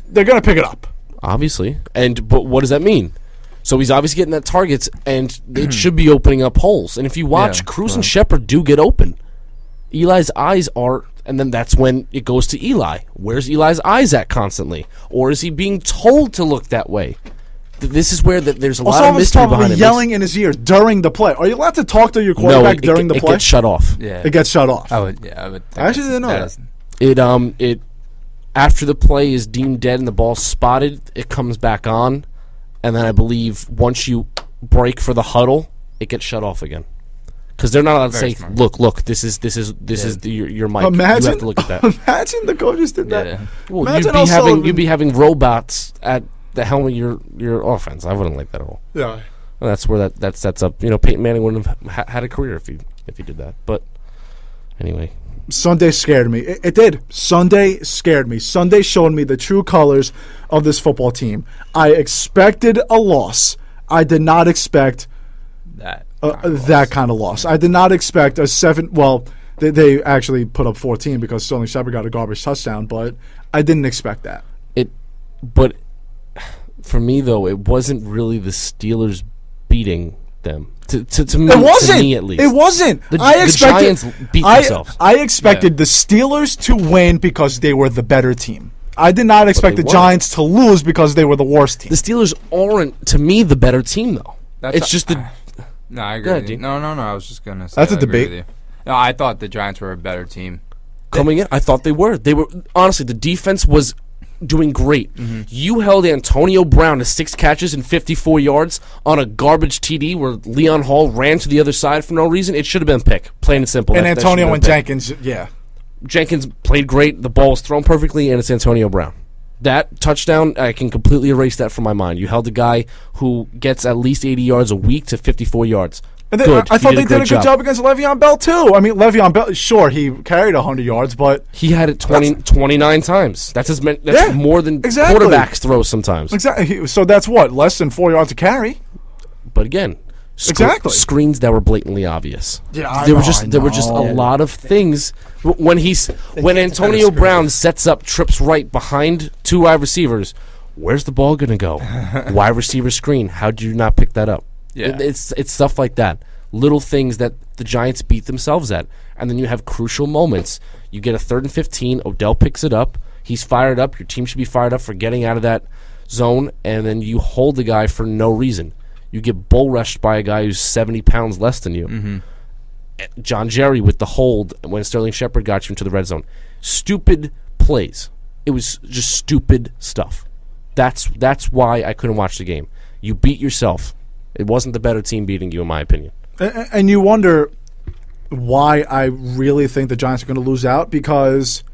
they're gonna pick it up. Obviously, but what does that mean? So he's obviously getting that targets, and it should be opening up holes. And if you watch, Cruz and Shepard do get open. Eli's eyes are, and then that's when it goes to Eli. Where's Eli's eyes at constantly? Or is he being told to look that way? This is where there's a lot of mystery behind it. Yelling in his ear during the play. Are you allowed to talk to your quarterback during the play? It gets shut off. Yeah. It gets shut off. I would. I actually didn't know that. It after the play is deemed dead and the ball's spotted, it comes back on, and then I believe once you break for the huddle, it gets shut off again. Because they're not allowed to say, smart. "Look, this is your mic." Imagine, you have to look at that. Imagine the coaches did that. Yeah. Well, you'd be having robots at the helm of your offense. I wouldn't like that at all. Yeah. And that's where that sets up. Peyton Manning wouldn't have had a career if he did that. But anyway, Sunday scared me. It did. Sunday scared me. Sunday showed me the true colors of this football team. I expected a loss. I did not expect that kind of loss. I did not expect a 7. Well, they actually put up 14 because Sterling Shepard got a garbage touchdown, but I didn't expect that. But for me though, it wasn't really the Steelers beating them. To me, it wasn't. To me at least, it wasn't. The Giants beat themselves. I expected the Steelers to win because they were the better team. I did not expect the Giants to lose because they were the worst team. The Steelers aren't, to me, the better team though. No, I agree with you. No, I was just gonna say that's a I agree debate. with you. No, I thought the Giants were a better team. Coming in, I thought they were. They were honestly, the defense was doing great. Mm-hmm. You held Antonio Brown to 6 catches and 54 yards on a garbage TD where Leon Hall ran to the other side for no reason. It should have been a pick, plain and simple. And Antonio and Jenkins, yeah. Jenkins played great. The ball was thrown perfectly, and it's Antonio Brown. That touchdown, I can completely erase that from my mind. You held a guy who gets at least 80 yards a week to 54 yards. And I thought they did a good job against Le'Veon Bell, too. I mean, Le'Veon Bell, sure, he carried 100 yards, but... He had it 29 times. That's more than quarterbacks throw sometimes. Exactly. So that's what? Less than 4 yards to carry? But again, screens that were blatantly obvious. Yeah, there were just a lot of things. When Antonio Brown sets up, trips right behind 2 wide receivers, where's the ball going to go? Wide receiver screen. How did you not pick that up? Yeah. It's stuff like that. Little things that the Giants beat themselves at. And then you have crucial moments. You get a 3rd and 15. Odell picks it up. He's fired up. Your team should be fired up for getting out of that zone. And then you hold the guy for no reason. You get bull rushed by a guy who's 70 pounds less than you. Mm-hmm. John Jerry with the hold when Sterling Shepard got you into the red zone. Stupid plays. It was just stupid stuff. That's why I couldn't watch the game. You beat yourself. It wasn't the better team beating you, in my opinion. And you wonder why I really think the Giants are going to lose out because,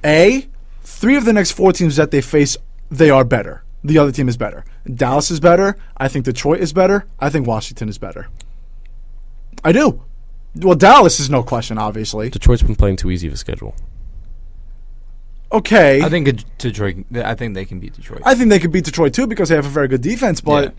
A, 3 of the next 4 teams that they face, they are better. The other team is better. Dallas is better. I think Detroit is better. I think Washington is better. I do. Well, Dallas is no question, obviously. Detroit's been playing too easy of a schedule. Okay. I think Detroit. I think they can beat Detroit. I think they could beat Detroit, too, because they have a very good defense, but... Yeah.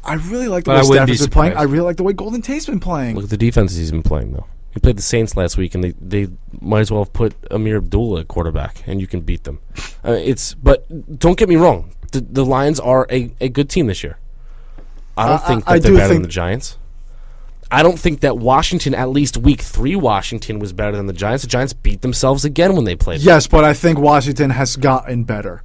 I really like the way Stafford's been playing. I really like the way Golden Tate's been playing. Look at the defenses he's been playing, though. He played the Saints last week, and they might as well have put Amir Abdullah at quarterback, and you can beat them. But don't get me wrong. The Lions are a good team this year. I don't think that they're better than the Giants. I don't think that Washington, at least week 3 Washington, was better than the Giants. The Giants beat themselves again when they played. Yes, but I think Washington has gotten better.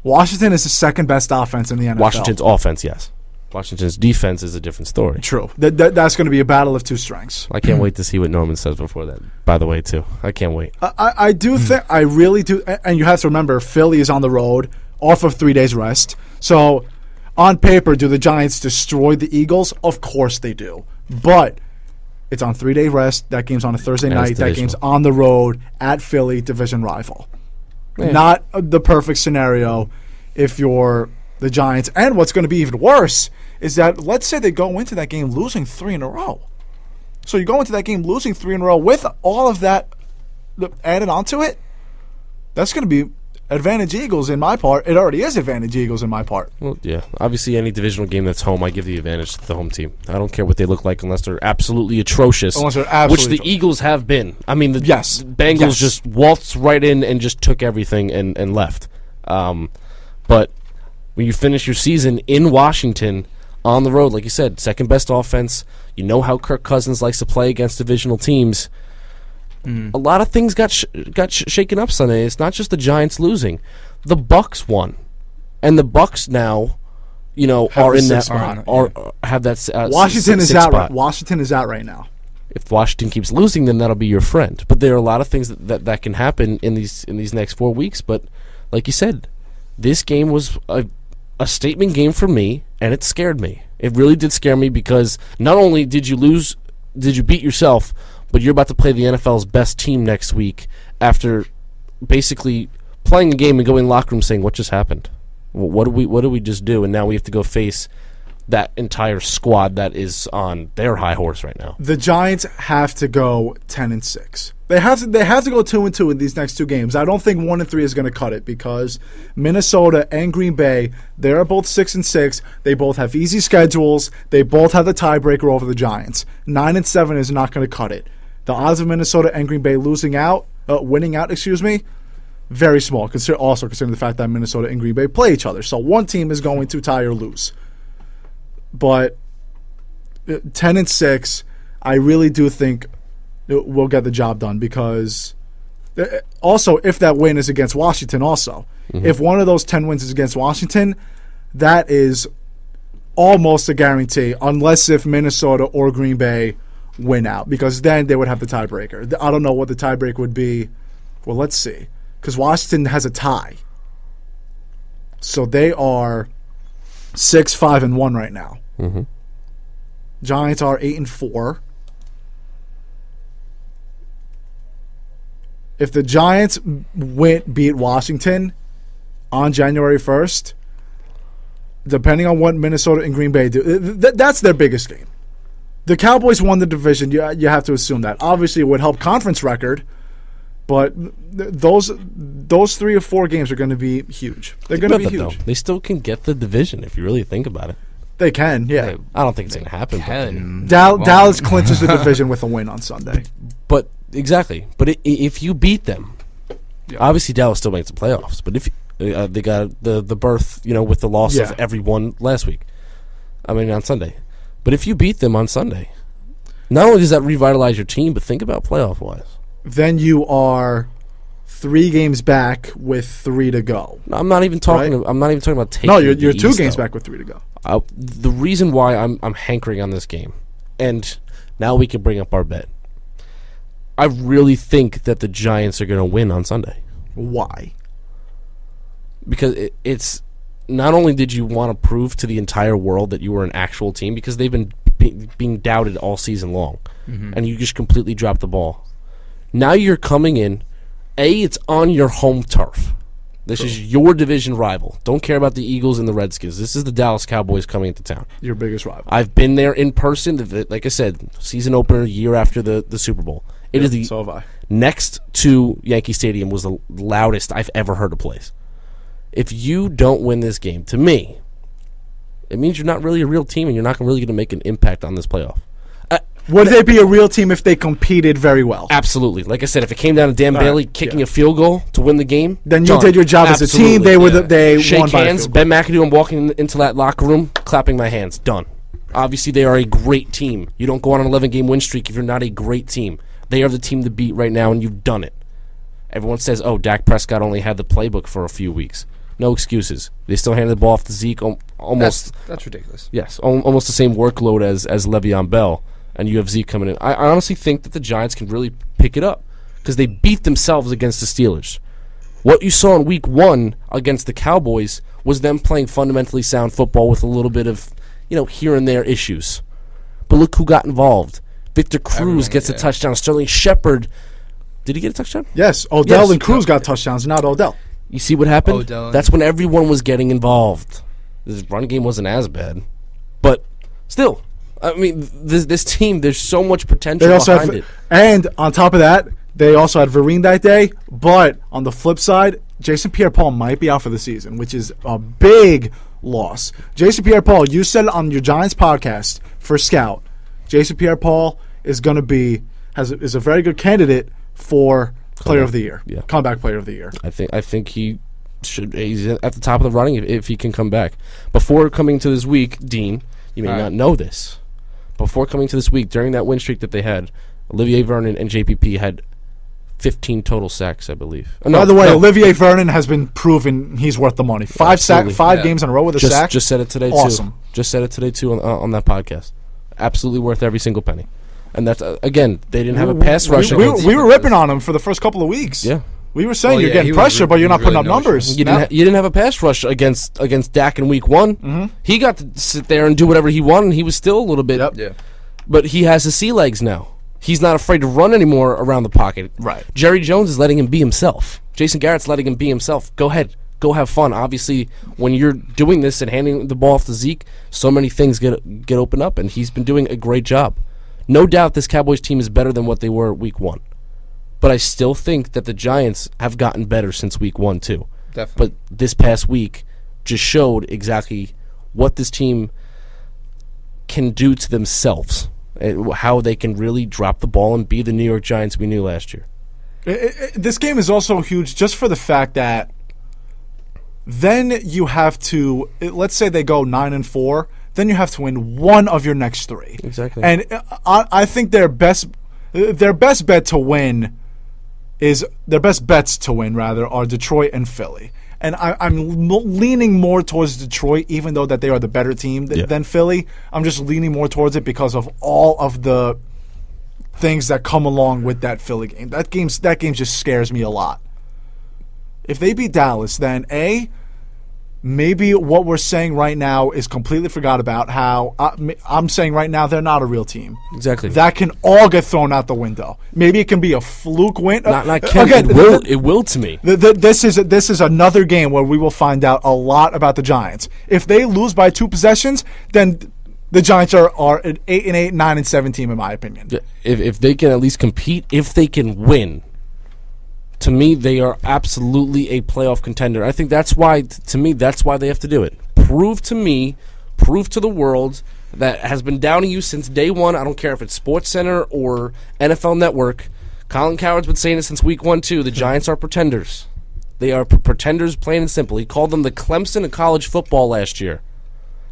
Washington is the 2nd best offense in the NFL. Washington's offense, yes. Washington's defense is a different story. True. That's going to be a battle of 2 strengths. I can't wait to see what Norman says before that, by the way, too. I can't wait. I do think, I really do, and you have to remember, Philly is on the road, off of 3 days rest. So, on paper, do the Giants destroy the Eagles? Of course they do. But It's on 3-day rest. That game's on a Thursday And it's night. That game's divisional. on the road at Philly, division rival. Yeah. Not the perfect scenario if you're the Giants. And what's going to be even worse is that let's say they go into that game losing 3 in a row. So you go into that game losing 3 in a row with all of that added onto it. That's going to be advantage Eagles in my part. It already is advantage Eagles in my part. Well, yeah. Obviously, any divisional game that's home, I give the advantage to the home team. I don't care what they look like unless they're absolutely atrocious. Unless they're absolutely which the Eagles have been. I mean, the Yes. Bengals Yes. just waltzed right in and just took everything and left. But when you finish your season in Washington on the road, like you said, second best offense. You know how Kirk Cousins likes to play against divisional teams. A lot of things got shaken up Sunday. It's not just the Giants losing. The Bucks won, and the Bucks now, are in that have that. Washington is sixth out. spot. Washington is out right now. If Washington keeps losing, then that'll be your friend. But there are a lot of things that can happen in these next 4 weeks. But like you said, this game was a statement game for me, and it scared me. It really did scare me because not only did you beat yourself, but you're about to play the NFL's best team next week after basically playing a game and going in the locker room saying, "What just happened? What did we just do?" And now we have to go face that entire squad that is on their high horse right now. The Giants have to go 10-6. They have to go 2-2 in these next 2 games. I don't think 1-3 is going to cut it because Minnesota and Green Bay, they are both 6-6. They both have easy schedules. They both have the tiebreaker over the Giants. 9-7 is not going to cut it. The odds of Minnesota and Green Bay winning out, very small. Considering the fact that Minnesota and Green Bay play each other, so one team is going to tie or lose. But 10-6, I really do think we'll get the job done because also if that win is against Washington, if one of those 10 wins is against Washington, that is almost a guarantee, unless if Minnesota or Green Bay win out, because then they would have the tiebreaker. I don't know what the tiebreaker would be. Well, let's see, because Washington has a tie, so they are 6-5-1 right now. Mm-hmm. Giants are 8-4. If the Giants beat Washington on January 1st, depending on what Minnesota and Green Bay do, that's their biggest game. The Cowboys won the division. You have to assume that. Obviously, it would help conference record, but those 3 or 4 games are going to be huge. They're going to be huge. They still can get the division if you really think about it. They can, yeah. I don't think it's going to happen. Dallas clinches the division with a win on Sunday. But exactly. But if you beat them, obviously Dallas still makes the playoffs. But if they got the berth, with the loss of everyone last week, on Sunday. But if you beat them on Sunday, not only does that revitalize your team, but think about playoff wise. Then you are 3 games back with 3 to go. No, I'm not even talking. Right? I'm not even talking about taking. No, you're 2 East, games though. back with 3 to go. The reason why I'm hankering on this game, and now we can bring up our bet. I really think that the Giants are going to win on Sunday. Why? Because it's not only did you want to prove to the entire world that you were an actual team, because they've been being doubted all season long, and you just completely dropped the ball. Now you're coming in. It's on your home turf. This is your division rival. Don't care about the Eagles and the Redskins. This is the Dallas Cowboys coming into town. Your biggest rival. I've been there in person. Like I said, season opener, year after the Super Bowl. It is the so have I. Next to Yankee Stadium was the loudest I've ever heard a place. If you don't win this game, to me, it means you're not really a real team and you're not really going to make an impact on this playoff. Would they be a real team if they competed very well? Absolutely. Like I said, if it came down to Dan Bailey kicking a field goal to win the game, then you did your job as a team. They were they shake won by hands. a field goal. Ben McAdoo, I'm walking into that locker room, clapping my hands. Done. Obviously, they are a great team. You don't go on an 11-game win streak if you're not a great team. They are the team to beat right now, and you've done it. Everyone says, "Oh, Dak Prescott only had the playbook for a few weeks." No excuses. They still handed the ball off to Zeke almost. That's ridiculous. Yes, almost the same workload as Le'Veon Bell. And you have Zeke coming in. I honestly think that the Giants can really pick it up because they beat themselves against the Steelers. What you saw in Week 1 against the Cowboys was them playing fundamentally sound football with a little bit of, here and there issues. But look who got involved. Victor Cruz gets a touchdown. Sterling Shepard, did he get a touchdown? Yes, Odell and Cruz got touchdowns, not Odell. You see what happened? Odell. That's when everyone was getting involved. This run game wasn't as bad, but still, I mean, this team, there's so much potential behind it. And on top of that, they also had Vereen that day, but on the flip side, Jason Pierre-Paul might be out for the season, which is a big loss. Jason Pierre-Paul, you said on your Giants podcast for Scout, Jason Pierre-Paul is going to be is a very good candidate for Player of the Year, comeback Player of the Year. I think he's at the top of the running if he can come back. Before coming to this week, Dean, you may not know this. Before coming to this week, during that win streak that they had, Olivier Vernon and JPP had 15 total sacks, I believe. By the way, Olivier Vernon has been proven he's worth the money. 5 games in a row with a sack. Just said it today too. Just said it today too on that podcast. Absolutely worth every single penny. And that's again, they didn't have a pass rush. We were ripping on him for the first couple of weeks. Yeah. We were saying you're getting pressure, but you're not putting up numbers. You didn't have a pass rush against Dak in week 1. Mm-hmm. He got to sit there and do whatever he wanted. And he was still a little bit. Yeah. But he has his sea legs now. He's not afraid to run anymore around the pocket. Right. Jerry Jones is letting him be himself. Jason Garrett's letting him be himself. Go ahead. Go have fun. Obviously, when you're doing this and handing the ball off to Zeke, so many things get opened up, and he's been doing a great job. No doubt this Cowboys team is better than what they were week 1. But I still think that the Giants have gotten better since week 1, too. Definitely. But this past week just showed exactly what this team can do to themselves, how they can really drop the ball and be the New York Giants we knew last year. This game is also huge just for the fact that then you have to, let's say they go 9-4, then you have to win one of your next 3. Exactly. And I think their best bet to win is their best bets to win rather are Detroit and Philly. And I'm leaning more towards Detroit, even though that they are the better team than Philly. I'm just leaning more towards it because of all of the things that come along with that Philly game. That game just scares me a lot. If they beat Dallas, then maybe what we're saying right now is completely forgot about. How I'm saying right now they're not a real team. Exactly. That can all get thrown out the window. Maybe it can be a fluke win. Again, it will to me. This is another game where we will find out a lot about the Giants. If they lose by 2 possessions, then the Giants are an 8-8, 9-7 team in my opinion. If they can at least compete, if they can win. To me, they are absolutely a playoff contender. I think that's why, to me, that's why they have to do it. Prove to the world that has been doubting you since day 1. I don't care if it's SportsCenter or NFL Network. Colin Cowherd's been saying it since week 1, too. The Giants are pretenders. They are pretenders, plain and simple. He called them the Clemson of college football last year.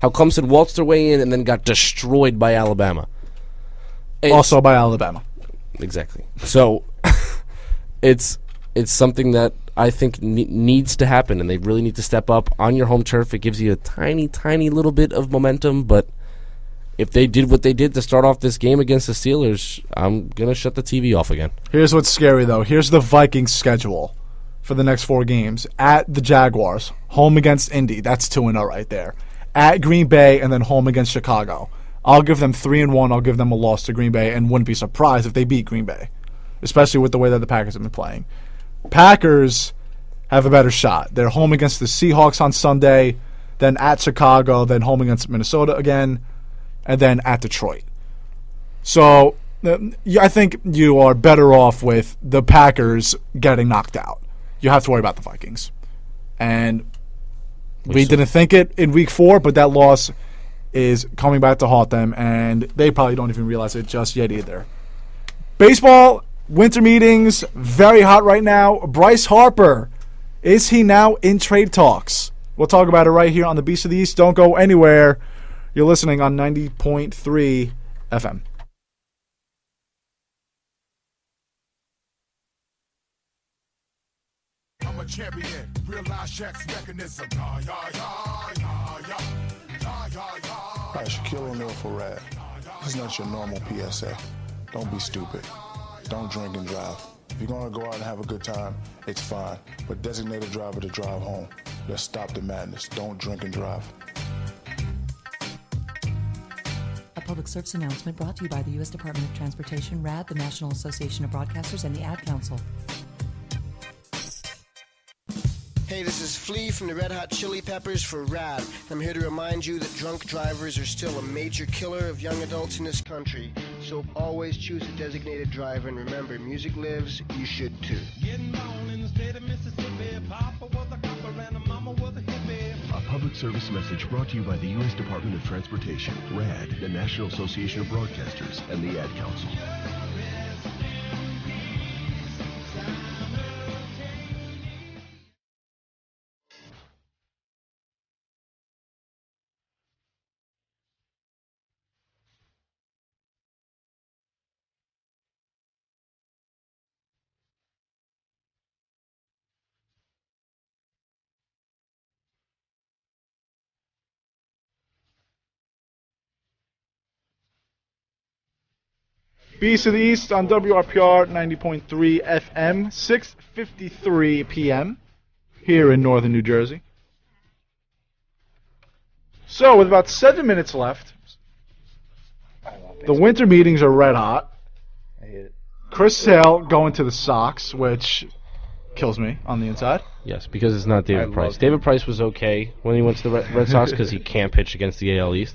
How Clemson waltzed their way in and then got destroyed by Alabama. Also by Alabama. Exactly. So, it's something that I think needs to happen, and they really need to step up on your home turf. It gives you a tiny, tiny little bit of momentum, but if they did what they did to start off this game against the Steelers, I'm going to shut the TV off again. Here's what's scary, though. Here's the Vikings schedule for the next 4 games. At the Jaguars, home against Indy. That's 2-0 right there. At Green Bay, and then home against Chicago. I'll give them 3-1. I'll give them a loss to Green Bay, and wouldn't be surprised if they beat Green Bay, especially with the way that the Packers have been playing. Packers have a better shot. They're home against the Seahawks on Sunday, then at Chicago, then home against Minnesota again, and then at Detroit. So I think you are better off with the Packers getting knocked out. You have to worry about the Vikings. And we didn't think it in week 4, but that loss is coming back to haunt them, and they probably don't even realize it just yet either. Baseball, winter meetings, very hot right now. Bryce Harper, is he now in trade talks? We'll talk about it right here on the Beast of the East. Don't go anywhere. You're listening on 90.3 FM. I'm a champion, realize Shaq's mechanism. Hi, Shaquille O'Neal for Rad. This is not your normal PSA. Don't be stupid. Don't drink and drive. If you're going to go out and have a good time, it's fine. But designate a driver to drive home. Let's stop the madness. Don't drink and drive. public service announcement brought to you by the U.S. Department of Transportation, RAD, the National Association of Broadcasters, and the Ad Council. Hey, this is Flea from the Red Hot Chili Peppers for RAD. I'm here to remind you that drunk drivers are still a major killer of young adults in this country. So always choose a designated driver, and remember, music lives, you should too. Getting on in the state of Mississippi. Papa was a copper and a mama was a hippie. A public service message brought to you by the U.S. Department of Transportation, RAD, the National Association of Broadcasters, and the Ad Council. Beast of the East on WRPR 90.3 FM, 6:53 p.m. here in northern New Jersey. So, with about 7 minutes left, the winter meetings are red hot. I hate it. Chris Sale going to the Sox, which kills me on the inside. Yes, because it's not David Price. David Price was okay when he went to the Red Sox because he can't pitch against the AL East.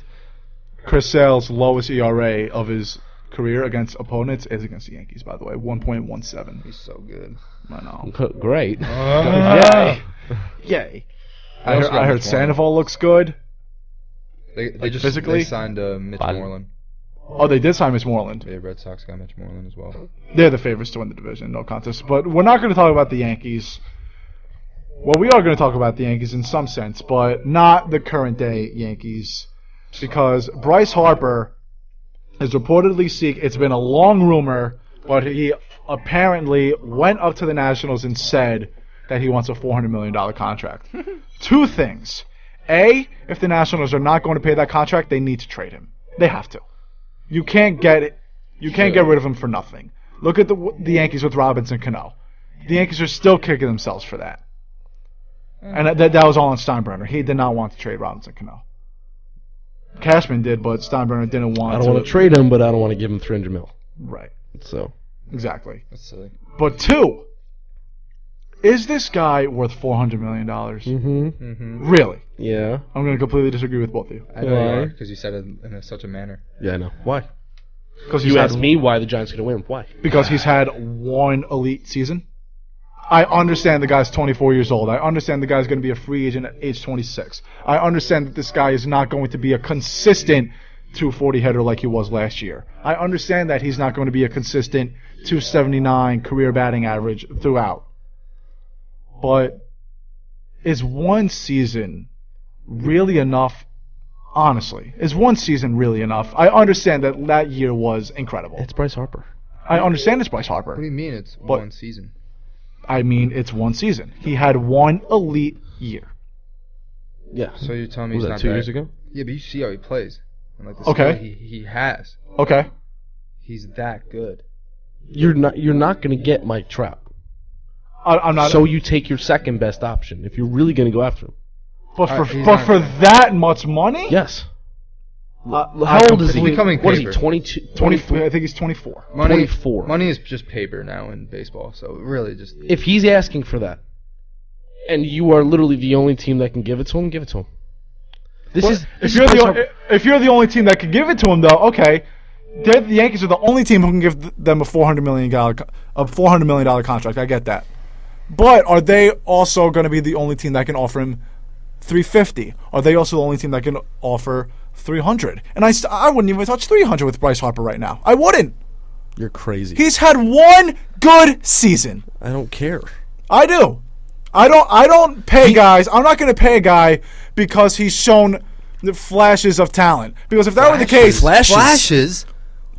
Chris Sale's lowest ERA of his career against opponents is against the Yankees, by the way, 1.17. He's so good. I know. Great. Yay. Yay. I heard Sandoval looks good. They just physically? They signed Mitch Moreland. Oh, they did sign Mitch Moreland. Yeah, Red Sox got Mitch Moreland as well. They're the favorites to win the division, no contest. But we're not going to talk about the Yankees. Well, we are going to talk about the Yankees in some sense, but not the current day Yankees, because Bryce Harper is reportedly it's been a long rumor, but he apparently went up to the Nationals and said that he wants a $400 million contract. Two things. A, if the Nationals are not going to pay that contract, they need to trade him. They have to. You can't get it. You can't get rid of him for nothing. Look at the Yankees with Robinson Cano. The Yankees are still kicking themselves for that. And that was all on Steinbrenner. He did not want to trade Robinson Cano. Cashman did, but Steinbrenner didn't want to. I don't want to trade him, but I don't want to give him $300 million. Right. So. Exactly. That's silly. But two, is this guy worth $400 million? Mm-hmm. Really? Yeah. I'm going to completely disagree with both of you. I know you are, because you said it in such a manner. Yeah, I know. Why? Because you asked me why the Giants are going to win. Why? Because he's had one elite season. I understand the guy's 24 years old. I understand the guy's going to be a free agent at age 26. I understand that this guy is not going to be a consistent 240 hitter like he was last year. I understand that he's not going to be a consistent 279 career batting average throughout. But is one season really enough? Honestly, is one season really enough? I understand that year was incredible. It's Bryce Harper. I understand it's Bryce Harper. What do you mean it's one season? I mean, it's one season. He had one elite year. Yeah. So you're telling me was he's that not 2 that? years ago? Yeah, but you see how he plays. And like the Okay. skill he has. Okay. He's that good. You're not going to get Mike Trout. I'm not. So you take your second best option if you're really going to go after him. But for that much money? Yes. How old is he? Becoming What is he? paper. 22? 24. I think he's 24. Money, 24. Money is just paper now in baseball. So really, just If he's asking for that, and you are literally the only team that can give it to him, give it to him. If you're the only team that can give it to him, though, okay. The Yankees are the only team who can give them a $400 million contract. I get that. But are they also going to be the only team that can offer him $350? Are they also the only team that can offer $300? And I wouldn't even touch $300 with Bryce Harper right now. I wouldn't. You're crazy. He's had one good season. I don't care. I do. I don't pay guys. I'm not going to pay a guy because he's shown the flashes of talent. Because if that were the case, flashes.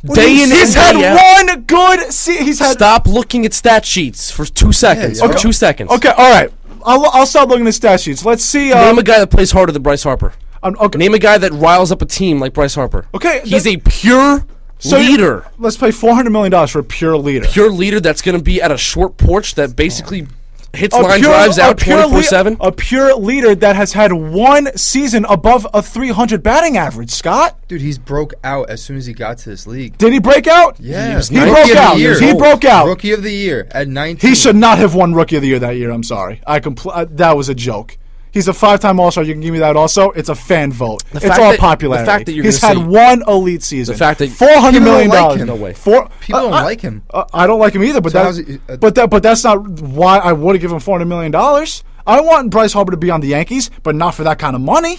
Day in he's and day had out. one good season. Stop looking at stat sheets for 2 seconds. Okay. For 2 seconds. Okay, all right. I'll stop looking at stat sheets. Let's see. Name a guy that plays harder than Bryce Harper. Okay. Name a guy that riles up a team like Bryce Harper. Okay. He's a pure leader. Let's pay $400 million for a pure leader. Pure leader that's going to be at a short porch that basically Hits line drives out 24/7. A pure leader that has had one season above a 300 batting average, Scott. Dude, he's broke out as soon as he got to this league. Did he break out? Yeah. He broke out. He broke out. Rookie of the year at 19. He should not have won Rookie of the Year that year. I'm sorry. That was a joke. He's a 5-time All-Star. You can give me that also. It's a fan vote. It's all popularity. The fact that he's had one elite season. The fact that $400 million. Like no way. People don't like him. I don't like him either. But but that's not why I would have given him $400 million. I want Bryce Harper to be on the Yankees, but not for that kind of money.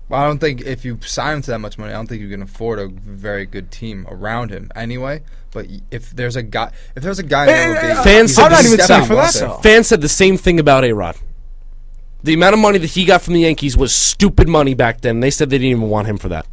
Well, I don't think if you sign him to that much money, I don't think you can afford a very good team around him anyway. But if there's a guy, in the MLB, fans said I'm not even saying for that. Fans said the same thing about A-Rod. The amount of money that he got from the Yankees was stupid money back then. They said they didn't even want him for that.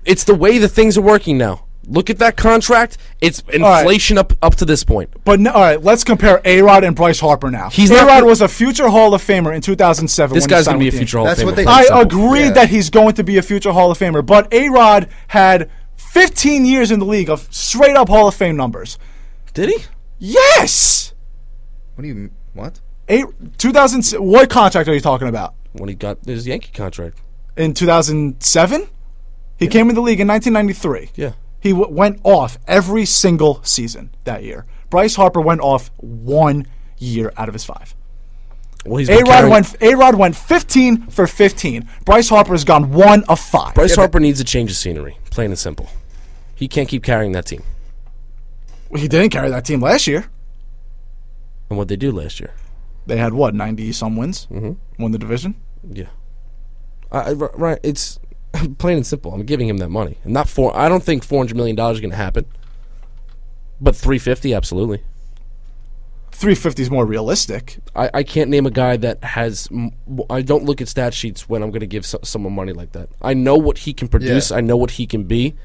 It's the way the things are working now. Look at that contract. It's inflation up to this point. But all right, let's compare A-Rod and Bryce Harper now. A-Rod was a future Hall of Famer in 2007. This guy's going to be a future Hall of Famer. I agree that he's going to be a future Hall of Famer, but A-Rod had 15 years in the league of straight-up Hall of Fame numbers. Did he? Yes! What? 2000. What contract are you talking about? When he got his Yankee contract. In 2007? He came in the league in 1993. Yeah. He went off every single season that year. Bryce Harper went off 1 year out of his 5. Well, A-Rod went 15 for 15. Bryce Harper has gone 1 of 5. Bryce Harper needs a change of scenery, plain and simple. He can't keep carrying that team. Well, he didn't carry that team last year. And what'd they do last year? They had, 90-some wins? Mm-hmm. Won the division? Yeah. Right, it's plain and simple. I'm giving him that money. And I don't think $400 million is going to happen. But $350, absolutely. $350 is more realistic. I can't name a guy that has... I don't look at stat sheets when I'm going to give someone money like that. I know what he can produce. Yeah. I know what he can be.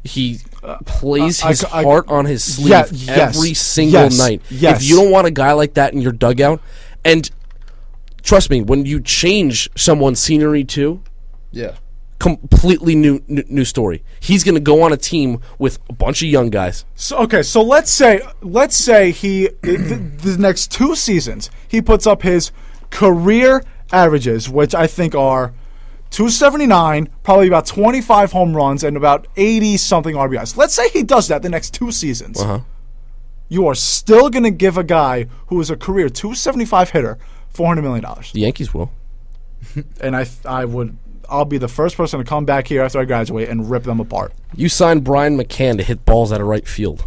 He plays his heart on his sleeve every single night. Yes. If you don't want a guy like that in your dugout, and trust me, when you change someone's scenery too, completely new story. He's going to go on a team with a bunch of young guys. So let's say he the next 2 seasons he puts up his career averages, which I think are 279, probably about 25 home runs, and about 80-something RBIs. Let's say he does that the next 2 seasons. You are still going to give a guy who is a career 275 hitter $400 million. The Yankees will. And I'll be the first person to come back here after I graduate and rip them apart. You signed Brian McCann to hit balls out of right field.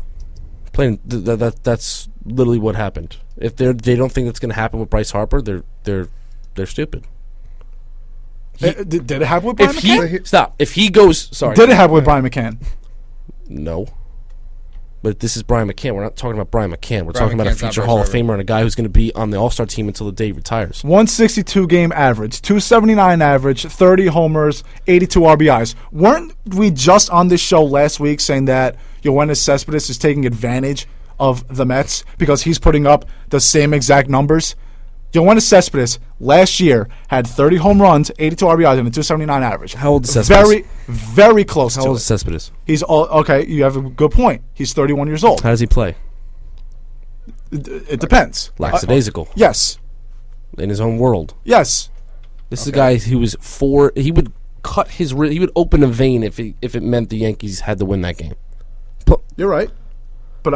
That's literally what happened. If they don't think that's going to happen with Bryce Harper, they're stupid. Did it happen with Brian McCann? Stop. If he goes... Sorry. Did it happen with Brian McCann? No. But this is Brian McCann. We're not talking about Brian McCann. We're talking about a future Hall of Famer and a guy who's going to be on the All-Star team until the day he retires. 162 game average, 279 average, 30 homers, 82 RBIs. Weren't we just on this show last week saying that Yoenis Cespedes is taking advantage of the Mets because he's putting up the same exact numbers? Yoenis Cespedes last year had 30 home runs, 82 RBIs, and a 279 average. How old is Cespedes? Very, very close to it. How old is Cespedes? He's okay. You have a good point. He's 31 years old. How does he play? It depends. Lackadaisical. Yes. In his own world. Yes. This is a guy who was he would cut his he would open a vein if it meant the Yankees had to win that game. You're right. But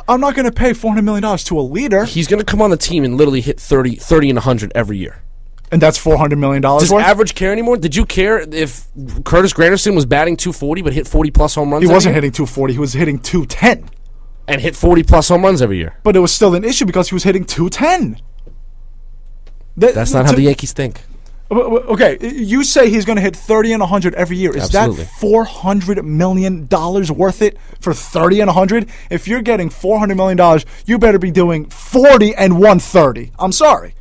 I'm not going to pay $400 million to a leader. He's going to come on the team and literally hit 30 and 100 every year. And that's $400 million Does worth? average care anymore? Did you care if Curtis Granderson was batting 240 but hit 40-plus home runs? He wasn't hitting 240. He was hitting 210. And hit 40-plus home runs every year. But it was still an issue because he was hitting 210. That's not how the Yankees think. Okay, you say he's going to hit 30 and 100 every year. Is Absolutely. that $400 million worth it for 30 and 100? If you're getting $400 million, you better be doing 40 and 130. I'm sorry.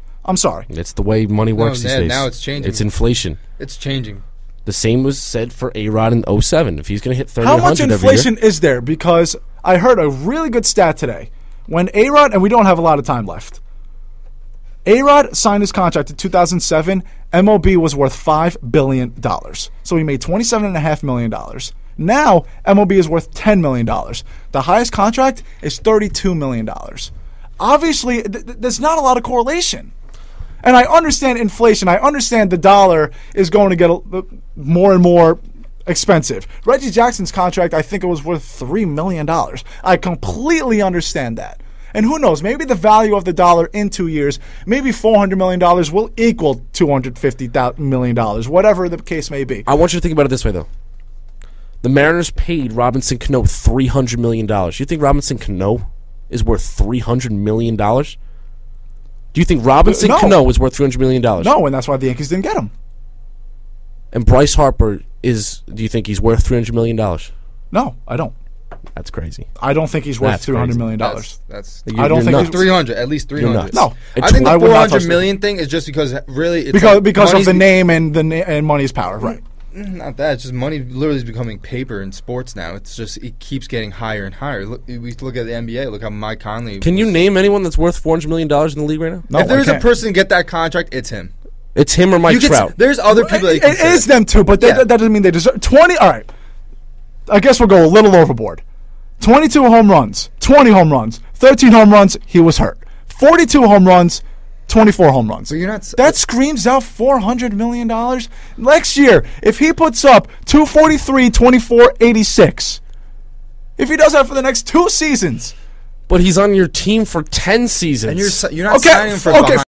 It's the way money works these days. Now it's changing. It's inflation. It's changing. The same was said for A-Rod in 07. If he's going to hit 30 How and much 100 inflation is there? Because I heard a really good stat today. When A-Rod, and we don't have a lot of time left, A-Rod signed his contract in 2007. MLB was worth $5 billion. So he made $27.5 million. Now, MLB is worth $10 million. The highest contract is $32 million. obviously there's not a lot of correlation. And I understand inflation. I understand the dollar is going to get more and more expensive. Reggie Jackson's contract, I think it was worth $3 million. I completely understand that. And who knows, maybe the value of the dollar in 2 years, maybe $400 million will equal $250 million, whatever the case may be. I want you to think about it this way, though. The Mariners paid Robinson Cano $300 million. Do you think Robinson Cano is worth $300 million? Do you think Robinson Cano is worth $300 million? No, and that's why the Yankees didn't get him. And Bryce Harper do you think he's worth $300 million? No, I don't. That's crazy. I don't think he's worth $300 million. I don't think 300, at least 300. No. I think the $400 million thing is just because really it's because of the name and money's power, right? Not that. It's just money literally is becoming paper in sports now. It's just it keeps getting higher and higher. Look, we look at the NBA. Look how Mike Conley. Can you name anyone that's worth $400 million in the league right now? No, if there's a person to get that contract, it's him. It's him or Mike Trout. There's other people. It is them too, but that doesn't mean they deserve 20. All right, I guess we'll go a little overboard. 22 home runs, 20 home runs, 13 home runs. He was hurt. 42 home runs, 24 home runs. But you're not. That screams out $400 million next year. If he puts up 243, 24, 86, if he does that for the next 2 seasons, but he's on your team for 10 seasons, and you're not signing him for behind.